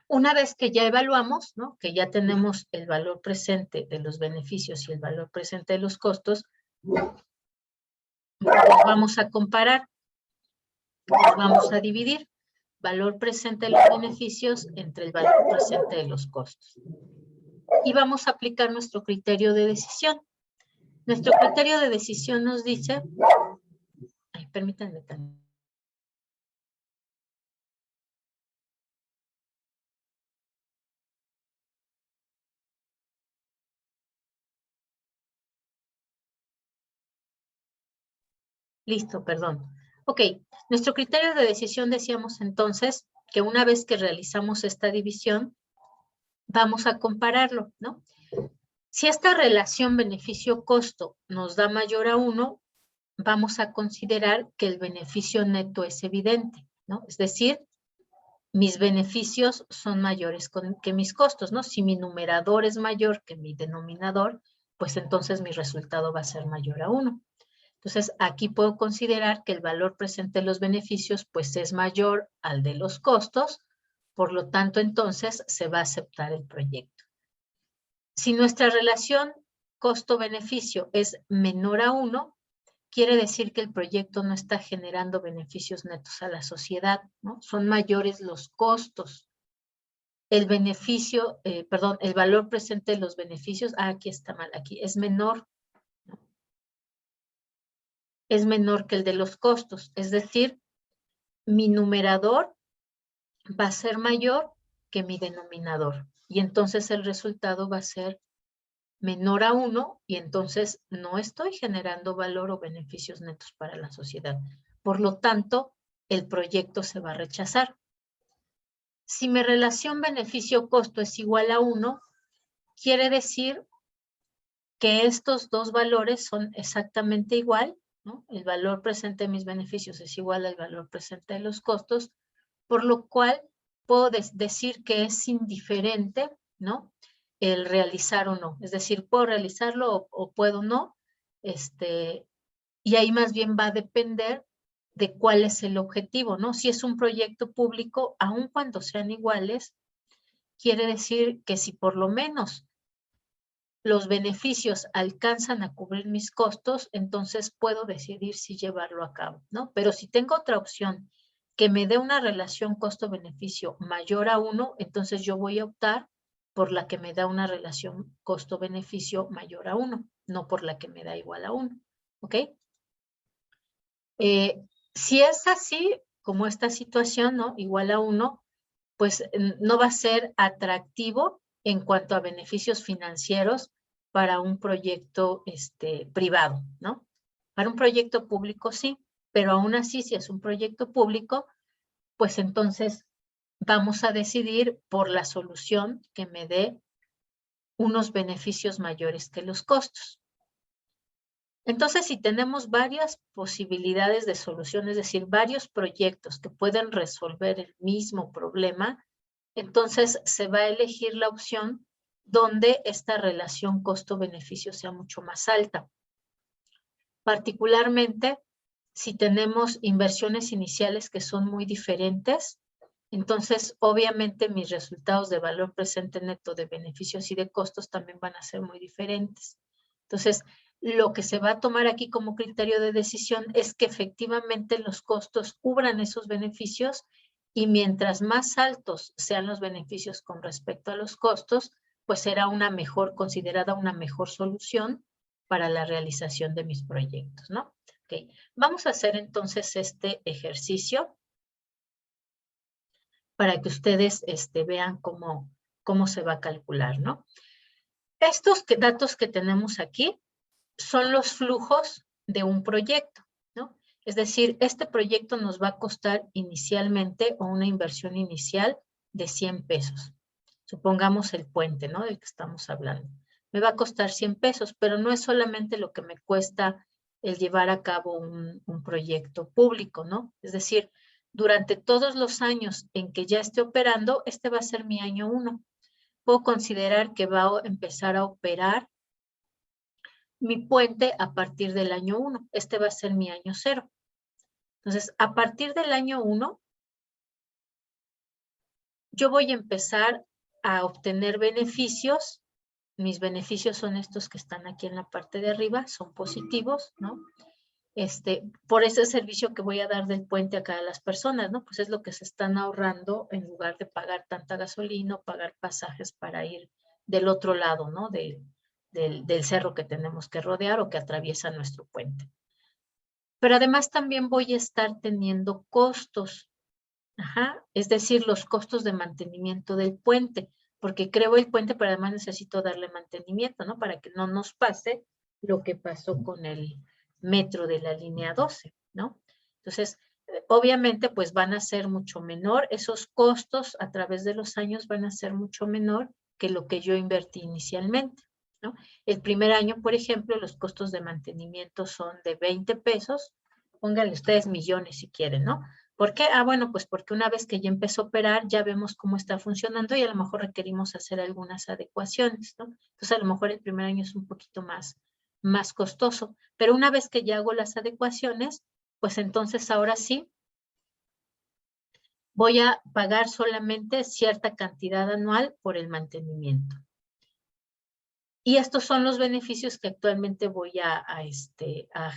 Una vez que ya evaluamos, ¿no? Que ya tenemos el valor presente de los beneficios y el valor presente de los costos, vamos a comparar, vamos a dividir. valor presente de los beneficios entre el valor presente de los costos. Y vamos a aplicar nuestro criterio de decisión. Nuestro criterio de decisión nos dice, permítanme también. Listo, perdón. Ok, nuestro criterio de decisión decíamos entonces que una vez que realizamos esta división, vamos a compararlo, ¿no? Si esta relación beneficio-costo nos da mayor a 1, vamos a considerar que el beneficio neto es evidente, ¿no? Es decir, mis beneficios son mayores que mis costos, ¿no? Si mi numerador es mayor que mi denominador, pues entonces mi resultado va a ser mayor a 1. Entonces, aquí puedo considerar que el valor presente de los beneficios, pues es mayor al de los costos, por lo tanto, entonces, se va a aceptar el proyecto. Si nuestra relación costo-beneficio es menor a 1, quiere decir que el proyecto no está generando beneficios netos a la sociedad, ¿no? Son mayores los costos. El beneficio, el valor presente de los beneficios, aquí está mal, aquí es menor. Es menor que el de los costos, es decir, mi numerador va a ser mayor que mi denominador y entonces el resultado va a ser menor a 1 y entonces no estoy generando valor o beneficios netos para la sociedad. Por lo tanto, el proyecto se va a rechazar. Si mi relación beneficio-costo es igual a 1, quiere decir que estos dos valores son exactamente igual, ¿no? El valor presente de mis beneficios es igual al valor presente de los costos, por lo cual puedo decir que es indiferente, ¿no? El realizar o no. Es decir, puedo realizarlo o puedo no. Y ahí más bien va a depender de cuál es el objetivo, ¿no? Si es un proyecto público, aun cuando sean iguales, quiere decir que si por lo menos los beneficios alcanzan a cubrir mis costos, entonces puedo decidir si llevarlo a cabo, ¿no? Pero si tengo otra opción que me dé una relación costo-beneficio mayor a 1, entonces yo voy a optar por la que me da una relación costo-beneficio mayor a 1, no por la que me da igual a 1, ¿ok? Si es así, como esta situación, ¿no? Igual a 1, pues no va a ser atractivo en cuanto a beneficios financieros para un proyecto privado, ¿no? Para un proyecto público sí, pero aún así si es un proyecto público, pues entonces vamos a decidir por la solución que me dé unos beneficios mayores que los costos. Entonces, si tenemos varias posibilidades de solución, es decir, varios proyectos que pueden resolver el mismo problema, entonces se va a elegir la opción donde esta relación costo-beneficio sea mucho más alta. Particularmente, si tenemos inversiones iniciales que son muy diferentes, entonces obviamente mis resultados de valor presente neto de beneficios y de costos también van a ser muy diferentes. Entonces, lo que se va a tomar aquí como criterio de decisión es que efectivamente los costos cubran esos beneficios y mientras más altos sean los beneficios con respecto a los costos, pues será considerada una mejor solución para la realización de mis proyectos, ¿no? Ok, vamos a hacer entonces este ejercicio para que ustedes vean cómo se va a calcular, ¿no? Estos datos que tenemos aquí son los flujos de un proyecto, ¿no? Es decir, este proyecto nos va a costar inicialmente o una inversión inicial de 100 pesos. Supongamos el puente, ¿no? Del que estamos hablando. Me va a costar 100 pesos, pero no es solamente lo que me cuesta el llevar a cabo un proyecto público, ¿no? Es decir, durante todos los años en que ya esté operando, este va a ser mi año 1. Puedo considerar que va a empezar a operar mi puente a partir del año 1. Este va a ser mi año 0. Entonces, a partir del año 1, yo voy a empezar a obtener beneficios. Mis beneficios son estos que están aquí en la parte de arriba, son positivos, ¿no? por ese servicio que voy a dar del puente a cada las personas, ¿no? Pues es lo que se están ahorrando en lugar de pagar tanta gasolina o pagar pasajes para ir del otro lado, ¿no? Del cerro que tenemos que rodear o que atraviesa nuestro puente. Pero además también voy a estar teniendo costos, es decir, los costos de mantenimiento del puente, porque creo el puente, pero además necesito darle mantenimiento, ¿no? Para que no nos pase lo que pasó con el metro de la línea 12, ¿no? Entonces, obviamente, pues van a ser mucho menor, esos costos a través de los años van a ser mucho menor que lo que yo invertí inicialmente, ¿no? El primer año, por ejemplo, los costos de mantenimiento son de 20 pesos, pónganle ustedes millones si quieren, ¿no? ¿Por qué? Bueno, pues porque una vez que ya empezó a operar, ya vemos cómo está funcionando y a lo mejor requerimos hacer algunas adecuaciones, ¿no? Entonces, a lo mejor el primer año es un poquito más costoso, pero una vez que ya hago las adecuaciones, pues entonces ahora sí voy a pagar solamente cierta cantidad anual por el mantenimiento. Y estos son los beneficios que actualmente voy a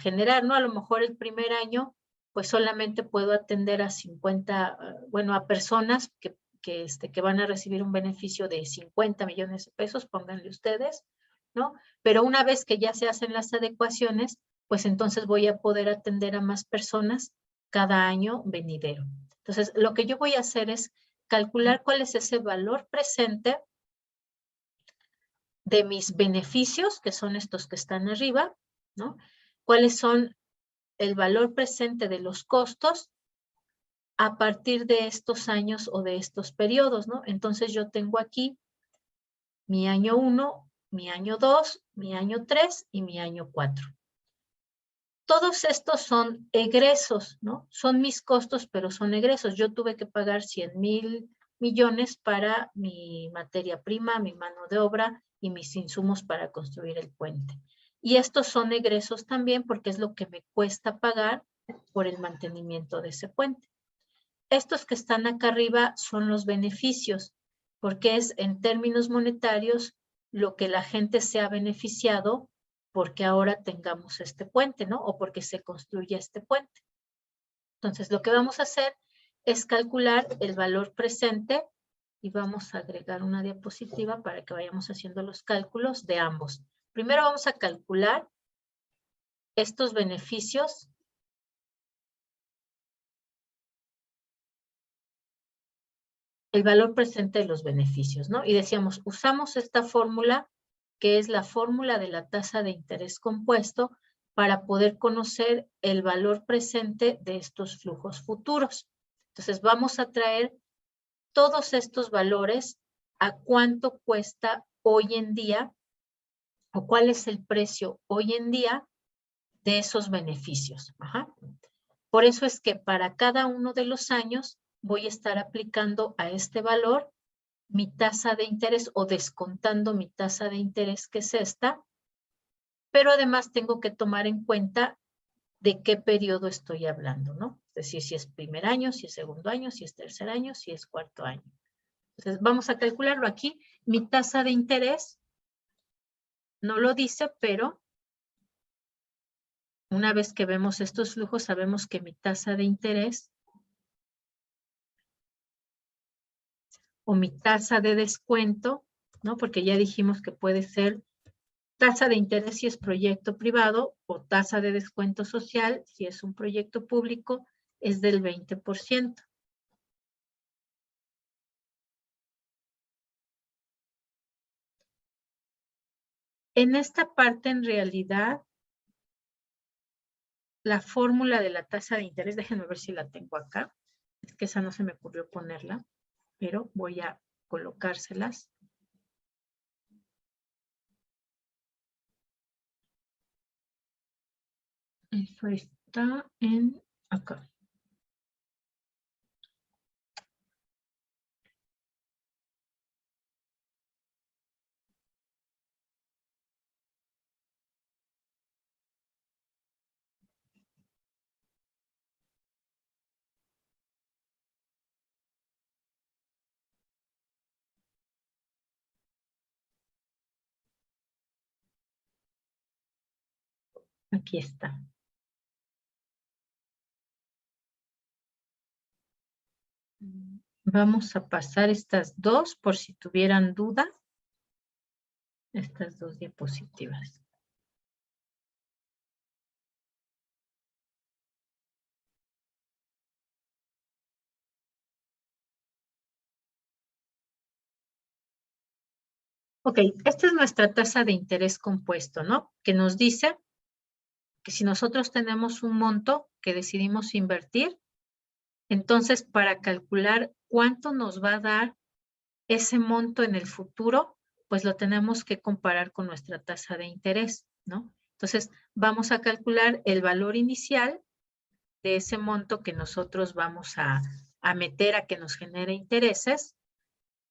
generar, ¿no? A lo mejor el primer año, pues solamente puedo atender a 50, bueno, a personas que van a recibir un beneficio de 50 millones de pesos, pónganle ustedes, ¿no? Pero una vez que ya se hacen las adecuaciones, pues entonces voy a poder atender a más personas cada año venidero. Entonces, lo que yo voy a hacer es calcular cuál es ese valor presente de mis beneficios, que son estos que están arriba, ¿no? ¿Cuáles son el valor presente de los costos a partir de estos años o de estos periodos, ¿no? Entonces yo tengo aquí mi año 1, mi año 2, mi año 3 y mi año 4. Todos estos son egresos, ¿no? Son mis costos, pero son egresos. Yo tuve que pagar 100,000 millones para mi materia prima, mi mano de obra y mis insumos para construir el puente. Y estos son egresos también porque es lo que me cuesta pagar por el mantenimiento de ese puente. Estos que están acá arriba son los beneficios, porque es en términos monetarios lo que la gente se ha beneficiado porque ahora tengamos este puente, ¿no? O porque se construya este puente. Entonces, lo que vamos a hacer es calcular el valor presente y vamos a agregar una diapositiva para que vayamos haciendo los cálculos de ambos. Primero vamos a calcular estos beneficios el valor presente de los beneficios, ¿no? Y decíamos, usamos esta fórmula, que es la fórmula de la tasa de interés compuesto, para poder conocer el valor presente de estos flujos futuros. Entonces, vamos a traer todos estos valores a cuánto cuesta hoy en día o cuál es el precio hoy en día de esos beneficios. Por eso es que para cada uno de los años voy a estar aplicando a este valor mi tasa de interés o descontando mi tasa de interés, que es esta, pero además tengo que tomar en cuenta de qué periodo estoy hablando, ¿no? Es decir, si es primer año, si es segundo año, si es tercer año, si es cuarto año. Entonces, vamos a calcularlo aquí. Mi tasa de interés no lo dice, pero una vez que vemos estos flujos, sabemos que mi tasa de interés o mi tasa de descuento, ¿no? Porque ya dijimos que puede ser tasa de interés si es proyecto privado o tasa de descuento social si es un proyecto público, es del 20%. En esta parte, en realidad, la fórmula de la tasa de interés, déjenme ver si la tengo acá. Es que esa no se me ocurrió ponerla, pero voy a colocárselas. Eso está en acá. Aquí está. Vamos a pasar estas dos por si tuvieran duda. Estas dos diapositivas. Ok, esta es nuestra tasa de interés compuesto, ¿no? Que nos dice que si nosotros tenemos un monto que decidimos invertir, entonces para calcular cuánto nos va a dar ese monto en el futuro, pues lo tenemos que comparar con nuestra tasa de interés, ¿no? Entonces vamos a calcular el valor inicial de ese monto que nosotros vamos a meter a que nos genere intereses,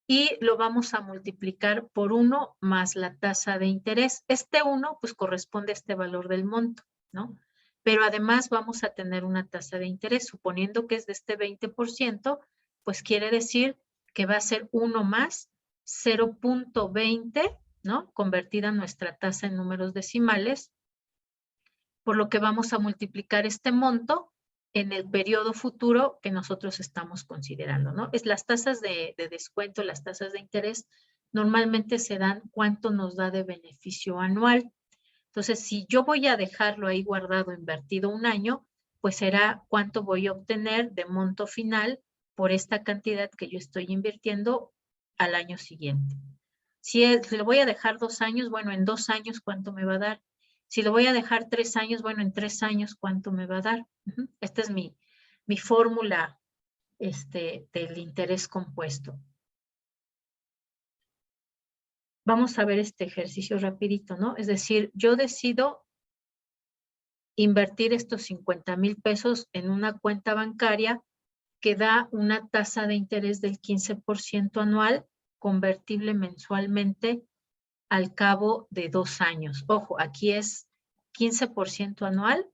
y lo vamos a multiplicar por 1 más la tasa de interés. Este 1 pues corresponde a este valor del monto, ¿no? Pero además vamos a tener una tasa de interés, suponiendo que es de este 20%, pues quiere decir que va a ser 1 más 0.20, ¿no? Convertida nuestra tasa en números decimales, por lo que vamos a multiplicar este monto en el periodo futuro que nosotros estamos considerando, ¿no? Es las tasas de descuento, las tasas de interés, normalmente se dan cuánto nos da de beneficio anual. Entonces, si yo voy a dejarlo ahí guardado, invertido 1 año, pues será cuánto voy a obtener de monto final por esta cantidad que yo estoy invirtiendo al año siguiente. Si lo voy a dejar 2 años, bueno, en 2 años, ¿cuánto me va a dar? Si lo voy a dejar 3 años, bueno, en 3 años, ¿cuánto me va a dar? Esta es mi fórmula del interés compuesto. Vamos a ver este ejercicio rapidito, ¿no? Es decir, yo decido invertir estos 50,000 pesos en una cuenta bancaria que da una tasa de interés del 15% anual, convertible mensualmente al cabo de 2 años. Ojo, aquí es 15% anual,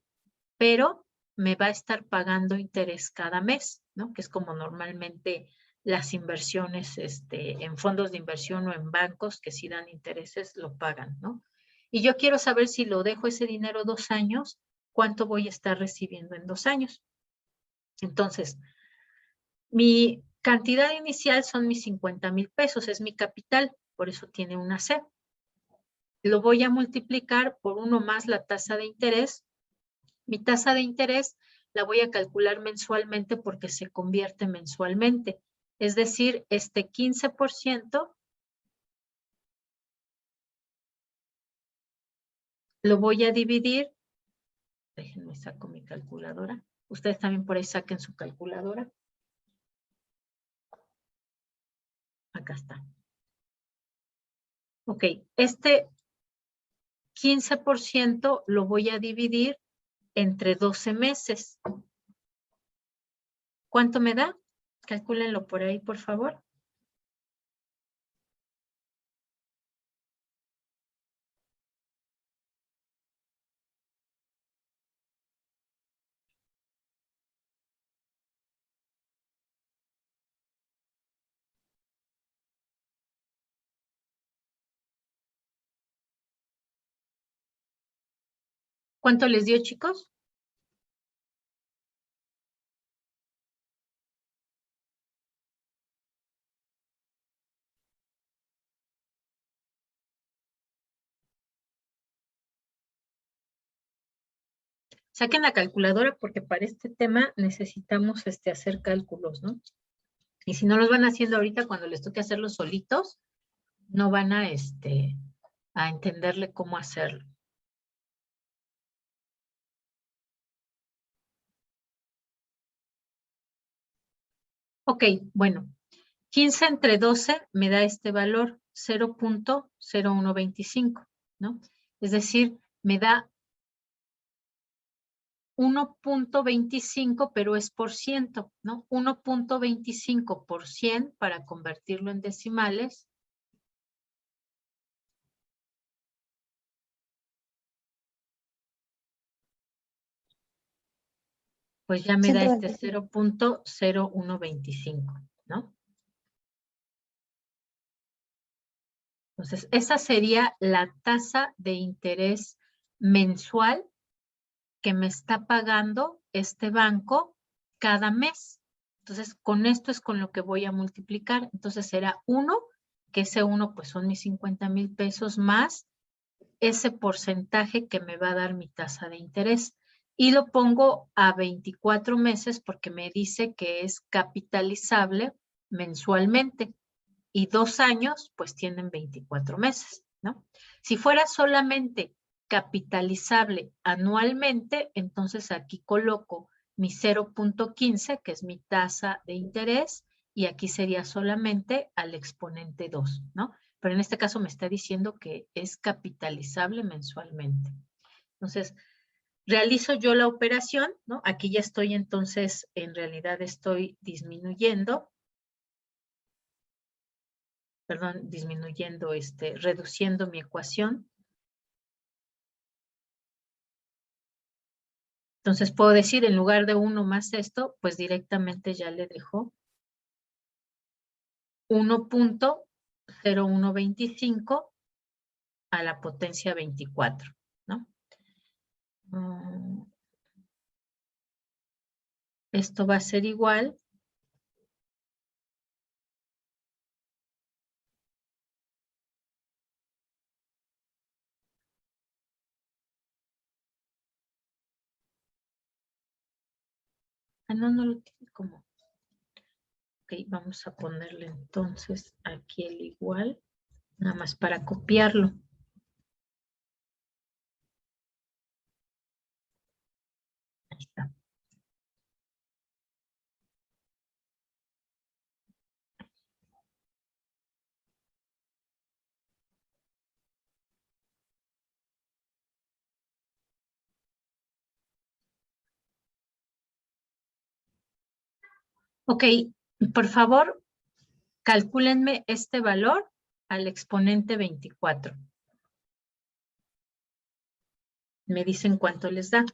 pero me va a estar pagando interés cada mes, ¿no? Que es como normalmente las inversiones en fondos de inversión o en bancos que si dan intereses lo pagan, ¿no? Y yo quiero saber si lo dejo ese dinero 2 años, ¿cuánto voy a estar recibiendo en 2 años? Entonces, mi cantidad inicial son mis 50,000 pesos, es mi capital, por eso tiene una C. Lo voy a multiplicar por 1 más la tasa de interés. Mi tasa de interés la voy a calcular mensualmente porque se convierte mensualmente. Es decir, este 15% lo voy a dividir. Déjenme saco mi calculadora. Ustedes también por ahí saquen su calculadora. Acá está. Ok, este 15% lo voy a dividir entre 12 meses. ¿Cuánto me da? Calcúlenlo por ahí, por favor. ¿Cuánto les dio, chicos? Saquen la calculadora porque para este tema necesitamos hacer cálculos, ¿no? Y si no los van haciendo ahorita, cuando les toque hacerlos solitos, no van a entenderle cómo hacerlo. Ok, bueno, 15 entre 12 me da este valor, 0.0125, ¿no? Es decir, me da 1.25, pero es por ciento, ¿no? 1.25 por 100 para convertirlo en decimales. Pues ya me da este 0.0125, ¿no? Entonces, esa sería la tasa de interés mensual que me está pagando este banco cada mes. Entonces, con esto es con lo que voy a multiplicar. Entonces, será 1, que ese 1 pues son mis 50,000 pesos más ese porcentaje que me va a dar mi tasa de interés. Y lo pongo a 24 meses porque me dice que es capitalizable mensualmente. Y 2 años, pues tienen 24 meses, ¿no? Si fuera solamente capitalizable anualmente, entonces aquí coloco mi 0.15, que es mi tasa de interés, y aquí sería solamente al exponente 2, ¿no? Pero en este caso me está diciendo que es capitalizable mensualmente. Entonces, realizo yo la operación, ¿no? Aquí ya estoy entonces, en realidad estoy disminuyendo, perdón, reduciendo mi ecuación. Entonces puedo decir, en lugar de 1 más esto, pues directamente ya le dejo 1.0125 a la potencia 24, ¿no? Esto va a ser igual no lo tiene como. Ok, vamos a ponerle entonces aquí el igual, nada más para copiarlo. Ahí está. Ok, por favor, calcúlenme este valor al exponente 24. Me dicen cuánto les da.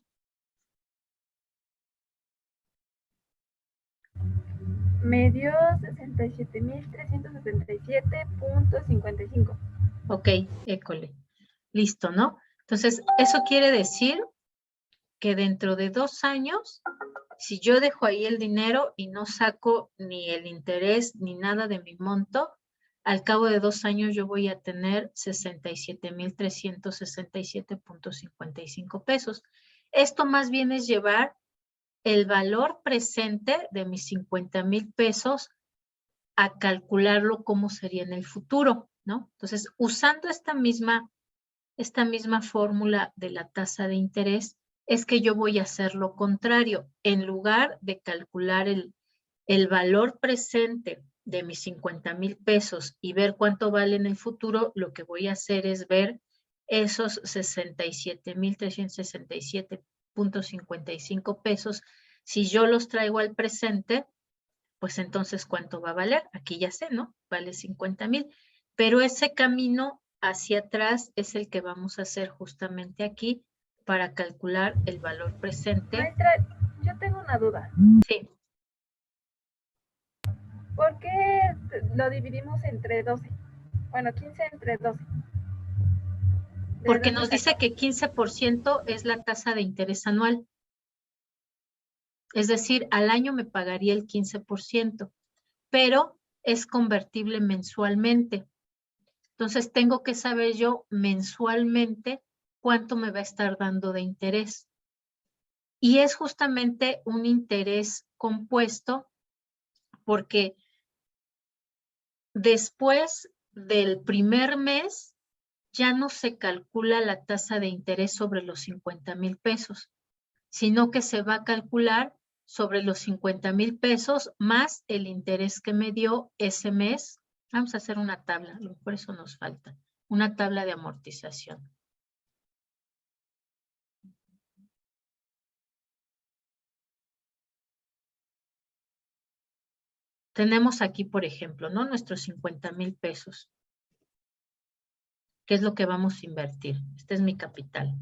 Me dio 67,377.55. Ok, école. Listo, ¿no? Entonces, eso quiere decir que dentro de 2 años, si yo dejo ahí el dinero y no saco ni el interés ni nada de mi monto, al cabo de 2 años yo voy a tener 67,367.55 pesos. Esto más bien es llevar el valor presente de mis 50,000 pesos a calcularlo como sería en el futuro, ¿no? Entonces, usando esta misma fórmula de la tasa de interés, es que yo voy a hacer lo contrario. En lugar de calcular el valor presente de mis 50,000 pesos y ver cuánto vale en el futuro, lo que voy a hacer es ver esos 67,367.55 pesos. Si yo los traigo al presente, pues entonces, ¿cuánto va a valer? Aquí ya sé, ¿no? Vale 50,000. Pero ese camino hacia atrás es el que vamos a hacer justamente aquí para calcular el valor presente. Maestra, yo tengo una duda. Sí. ¿Por qué lo dividimos entre 12? Bueno, 15 entre 12. Porque nos dice que 15% es la tasa de interés anual. Es decir, al año me pagaría el 15%, pero es convertible mensualmente. Entonces, tengo que saber yo mensualmente cuánto me va a estar dando de interés. Y es justamente un interés compuesto porque después del primer mes ya no se calcula la tasa de interés sobre los 50,000 pesos, sino que se va a calcular sobre los 50,000 pesos más el interés que me dio ese mes. Vamos a hacer una tabla, por eso nos falta, una tabla de amortización. Tenemos aquí, por ejemplo, ¿no? Nuestros 50,000 pesos. ¿Qué es lo que vamos a invertir? Este es mi capital.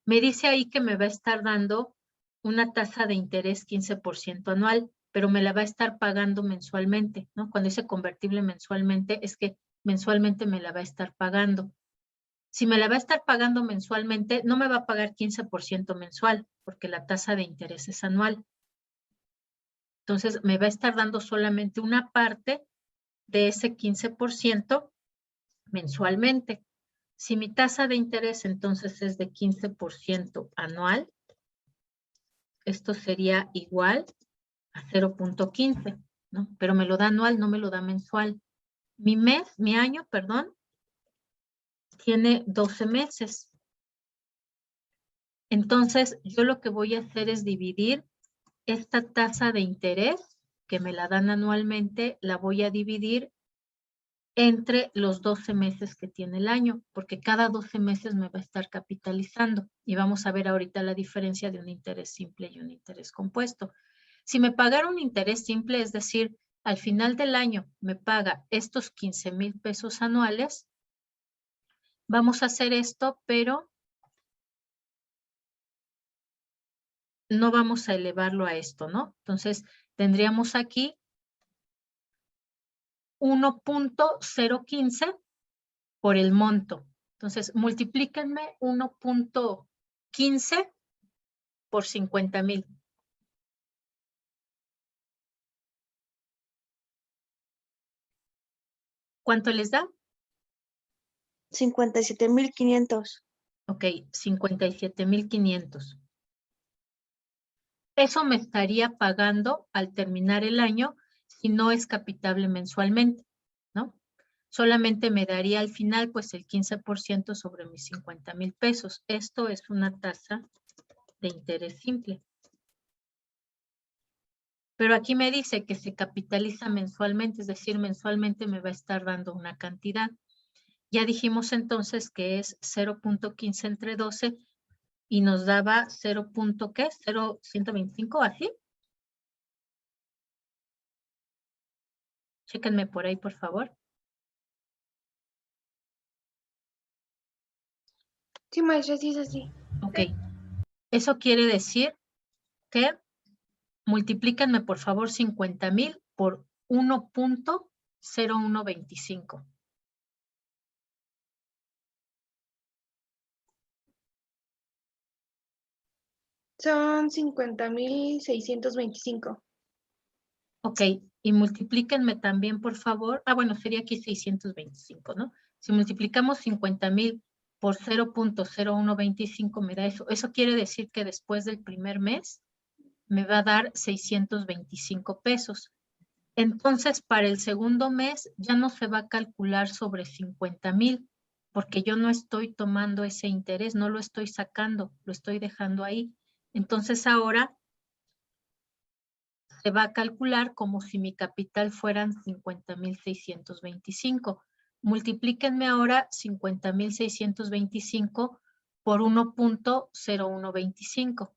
Me dice ahí que me va a estar dando una tasa de interés 15% anual, pero me la va a estar pagando mensualmente, ¿no? Cuando dice convertible mensualmente, es que mensualmente me la va a estar pagando. Si me la va a estar pagando mensualmente, no me va a pagar 15% mensual, porque la tasa de interés es anual. Entonces, me va a estar dando solamente una parte de ese 15% mensualmente. Si mi tasa de interés entonces es de 15% anual, esto sería igual a 0.15, ¿no? Pero me lo da anual, no me lo da mensual. Mi año, perdón, tiene 12 meses. Entonces, yo lo que voy a hacer es dividir esta tasa de interés que me la dan anualmente, la voy a dividir entre los 12 meses que tiene el año, porque cada 12 meses me va a estar capitalizando. Y vamos a ver ahorita la diferencia de un interés simple y un interés compuesto. Si me pagara un interés simple, es decir, al final del año me paga estos 15,000 pesos anuales, vamos a hacer esto, pero no vamos a elevarlo a esto, ¿no? Entonces, tendríamos aquí 1.015 por el monto. Entonces, multiplíquenme 1.15 por 50,000. ¿Cuánto les da? 57,500. Ok, 57,500. Eso me estaría pagando al terminar el año si no es capitable mensualmente, ¿no? Solamente me daría al final pues el 15% sobre mis 50,000 pesos. Esto es una tasa de interés simple. Pero aquí me dice que se capitaliza mensualmente, es decir, mensualmente me va a estar dando una cantidad. Ya dijimos entonces que es 0.15 entre 12 y nos daba 0.125, ¿así? Chéquenme por ahí, por favor. Sí, maestra, sí es así. Ok. Eso quiere decir que multiplíquenme, por favor, 50,000 por 1.0125. Son 50,625. Ok, y multiplíquenme también, por favor. Ah, bueno, sería aquí 625, ¿no? Si multiplicamos 50,000 por 0.0125 me da eso. Eso quiere decir que después del primer mes me va a dar 625 pesos. Entonces, para el segundo mes ya no se va a calcular sobre 50,000, porque yo no estoy tomando ese interés, no lo estoy sacando, lo estoy dejando ahí. Entonces, ahora se va a calcular como si mi capital fueran 50,625. Multiplíquenme ahora 50,625 por 1.0125.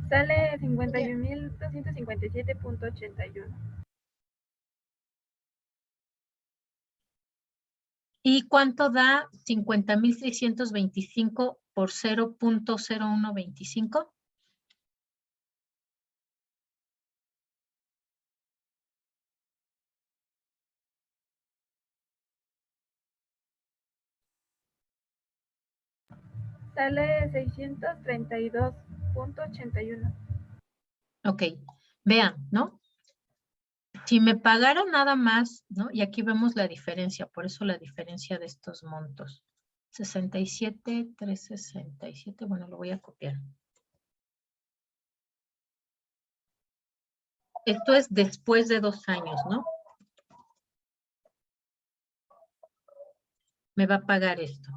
Sale 51,257.81. ¿Y cuánto da 50,625 por 0.0125? Sale 632.81. Ok, vean, ¿no? Si me pagara nada más, ¿no? Y aquí vemos la diferencia, por eso la diferencia de estos montos. 67,367, bueno, lo voy a copiar. Esto es después de 2 años, ¿no? Me va a pagar esto.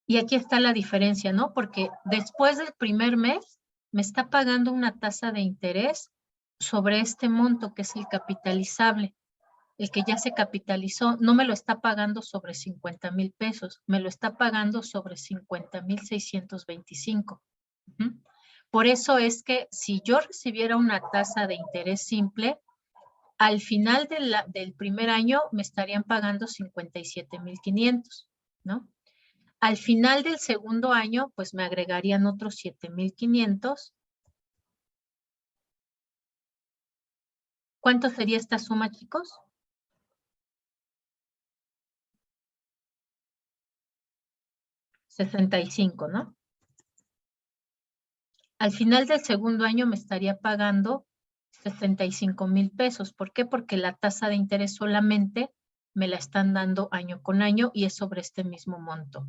Y aquí está la diferencia, ¿no? Porque después del primer mes me está pagando una tasa de interés sobre este monto que es el capitalizable. El que ya se capitalizó, no me lo está pagando sobre 50,000 pesos, me lo está pagando sobre 50,625. Por eso es que si yo recibiera una tasa de interés simple, al final del primer año me estarían pagando 57,500, ¿no? Al final del segundo año, pues me agregarían otros 7,500. ¿Cuánto sería esta suma, chicos? 65, ¿no? Al final del segundo año me estaría pagando 65,000 pesos. ¿Por qué? Porque la tasa de interés solamente me la están dando año con año y es sobre este mismo monto.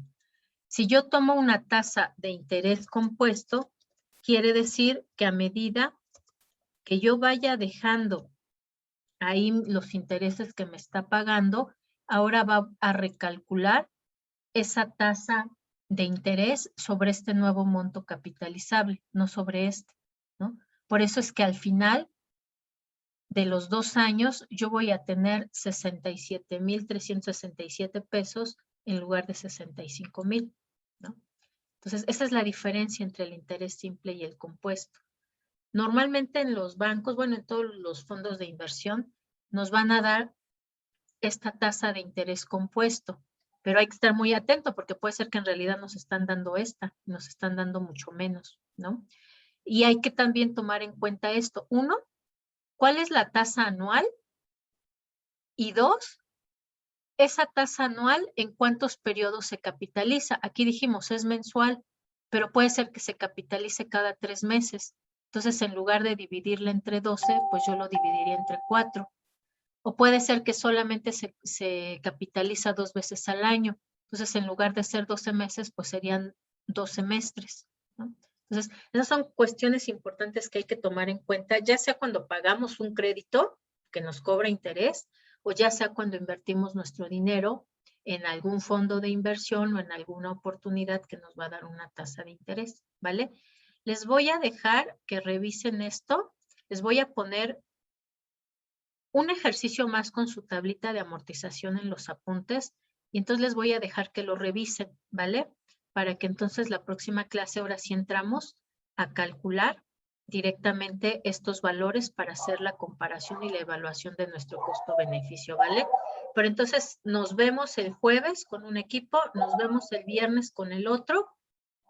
Si yo tomo una tasa de interés compuesto, quiere decir que a medida que yo vaya dejando ahí los intereses que me está pagando, ahora va a recalcular esa tasa de interés sobre este nuevo monto capitalizable, no sobre este, ¿no? Por eso es que al final de los 2 años yo voy a tener 67,367 pesos en lugar de 65,000, ¿no? Entonces, esa es la diferencia entre el interés simple y el compuesto. Normalmente en los bancos, bueno, en todos los fondos de inversión, nos van a dar esta tasa de interés compuesto, pero hay que estar muy atento porque puede ser que en realidad nos están dando nos están dando mucho menos, ¿no? Y hay que también tomar en cuenta esto. 1, ¿cuál es la tasa anual? Y 2, esa tasa anual, ¿en cuántos periodos se capitaliza? Aquí dijimos es mensual, pero puede ser que se capitalice cada 3 meses. Entonces, en lugar de dividirla entre 12, pues yo lo dividiría entre 4. O puede ser que solamente se capitaliza 2 veces al año. Entonces, en lugar de ser 12 meses, pues serían 2 semestres, ¿no? Entonces, esas son cuestiones importantes que hay que tomar en cuenta, ya sea cuando pagamos un crédito que nos cobra interés, o ya sea cuando invertimos nuestro dinero en algún fondo de inversión o en alguna oportunidad que nos va a dar una tasa de interés, ¿vale? Les voy a dejar que revisen esto. Les voy a poner un ejercicio más con su tablita de amortización en los apuntes y entonces les voy a dejar que lo revisen, ¿vale? Para que entonces la próxima clase ahora sí entramos a calcular directamente estos valores para hacer la comparación y la evaluación de nuestro costo-beneficio, ¿vale? Pero entonces nos vemos el jueves con un equipo, nos vemos el viernes con el otro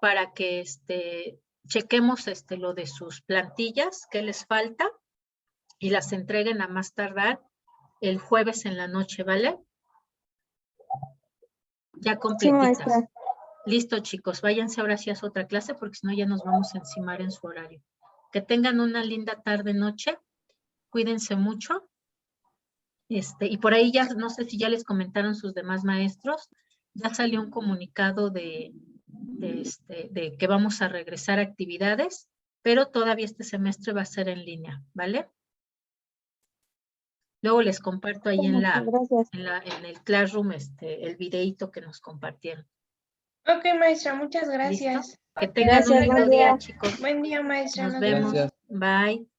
para que chequemos lo de sus plantillas, qué les falta, y las entreguen a más tardar el jueves en la noche, ¿vale? Ya Sí, completitas. maestra. Listo, chicos, váyanse ahora sí a su otra clase porque si no ya nos vamos a encimar en su horario. Que tengan una linda tarde-noche, cuídense mucho. Y por ahí ya, no sé si ya les comentaron sus demás maestros, ya salió un comunicado de que vamos a regresar a actividades, pero todavía este semestre va a ser en línea, ¿vale? Luego les comparto ahí en Muchas gracias. en el Classroom el videíto que nos compartieron. Ok, maestra, muchas ¿Listo? gracias. Que tengan Gracias, un buen lindo día, día. chicos. Buen día, maestra. Nos Nos vemos. Gracias. Bye.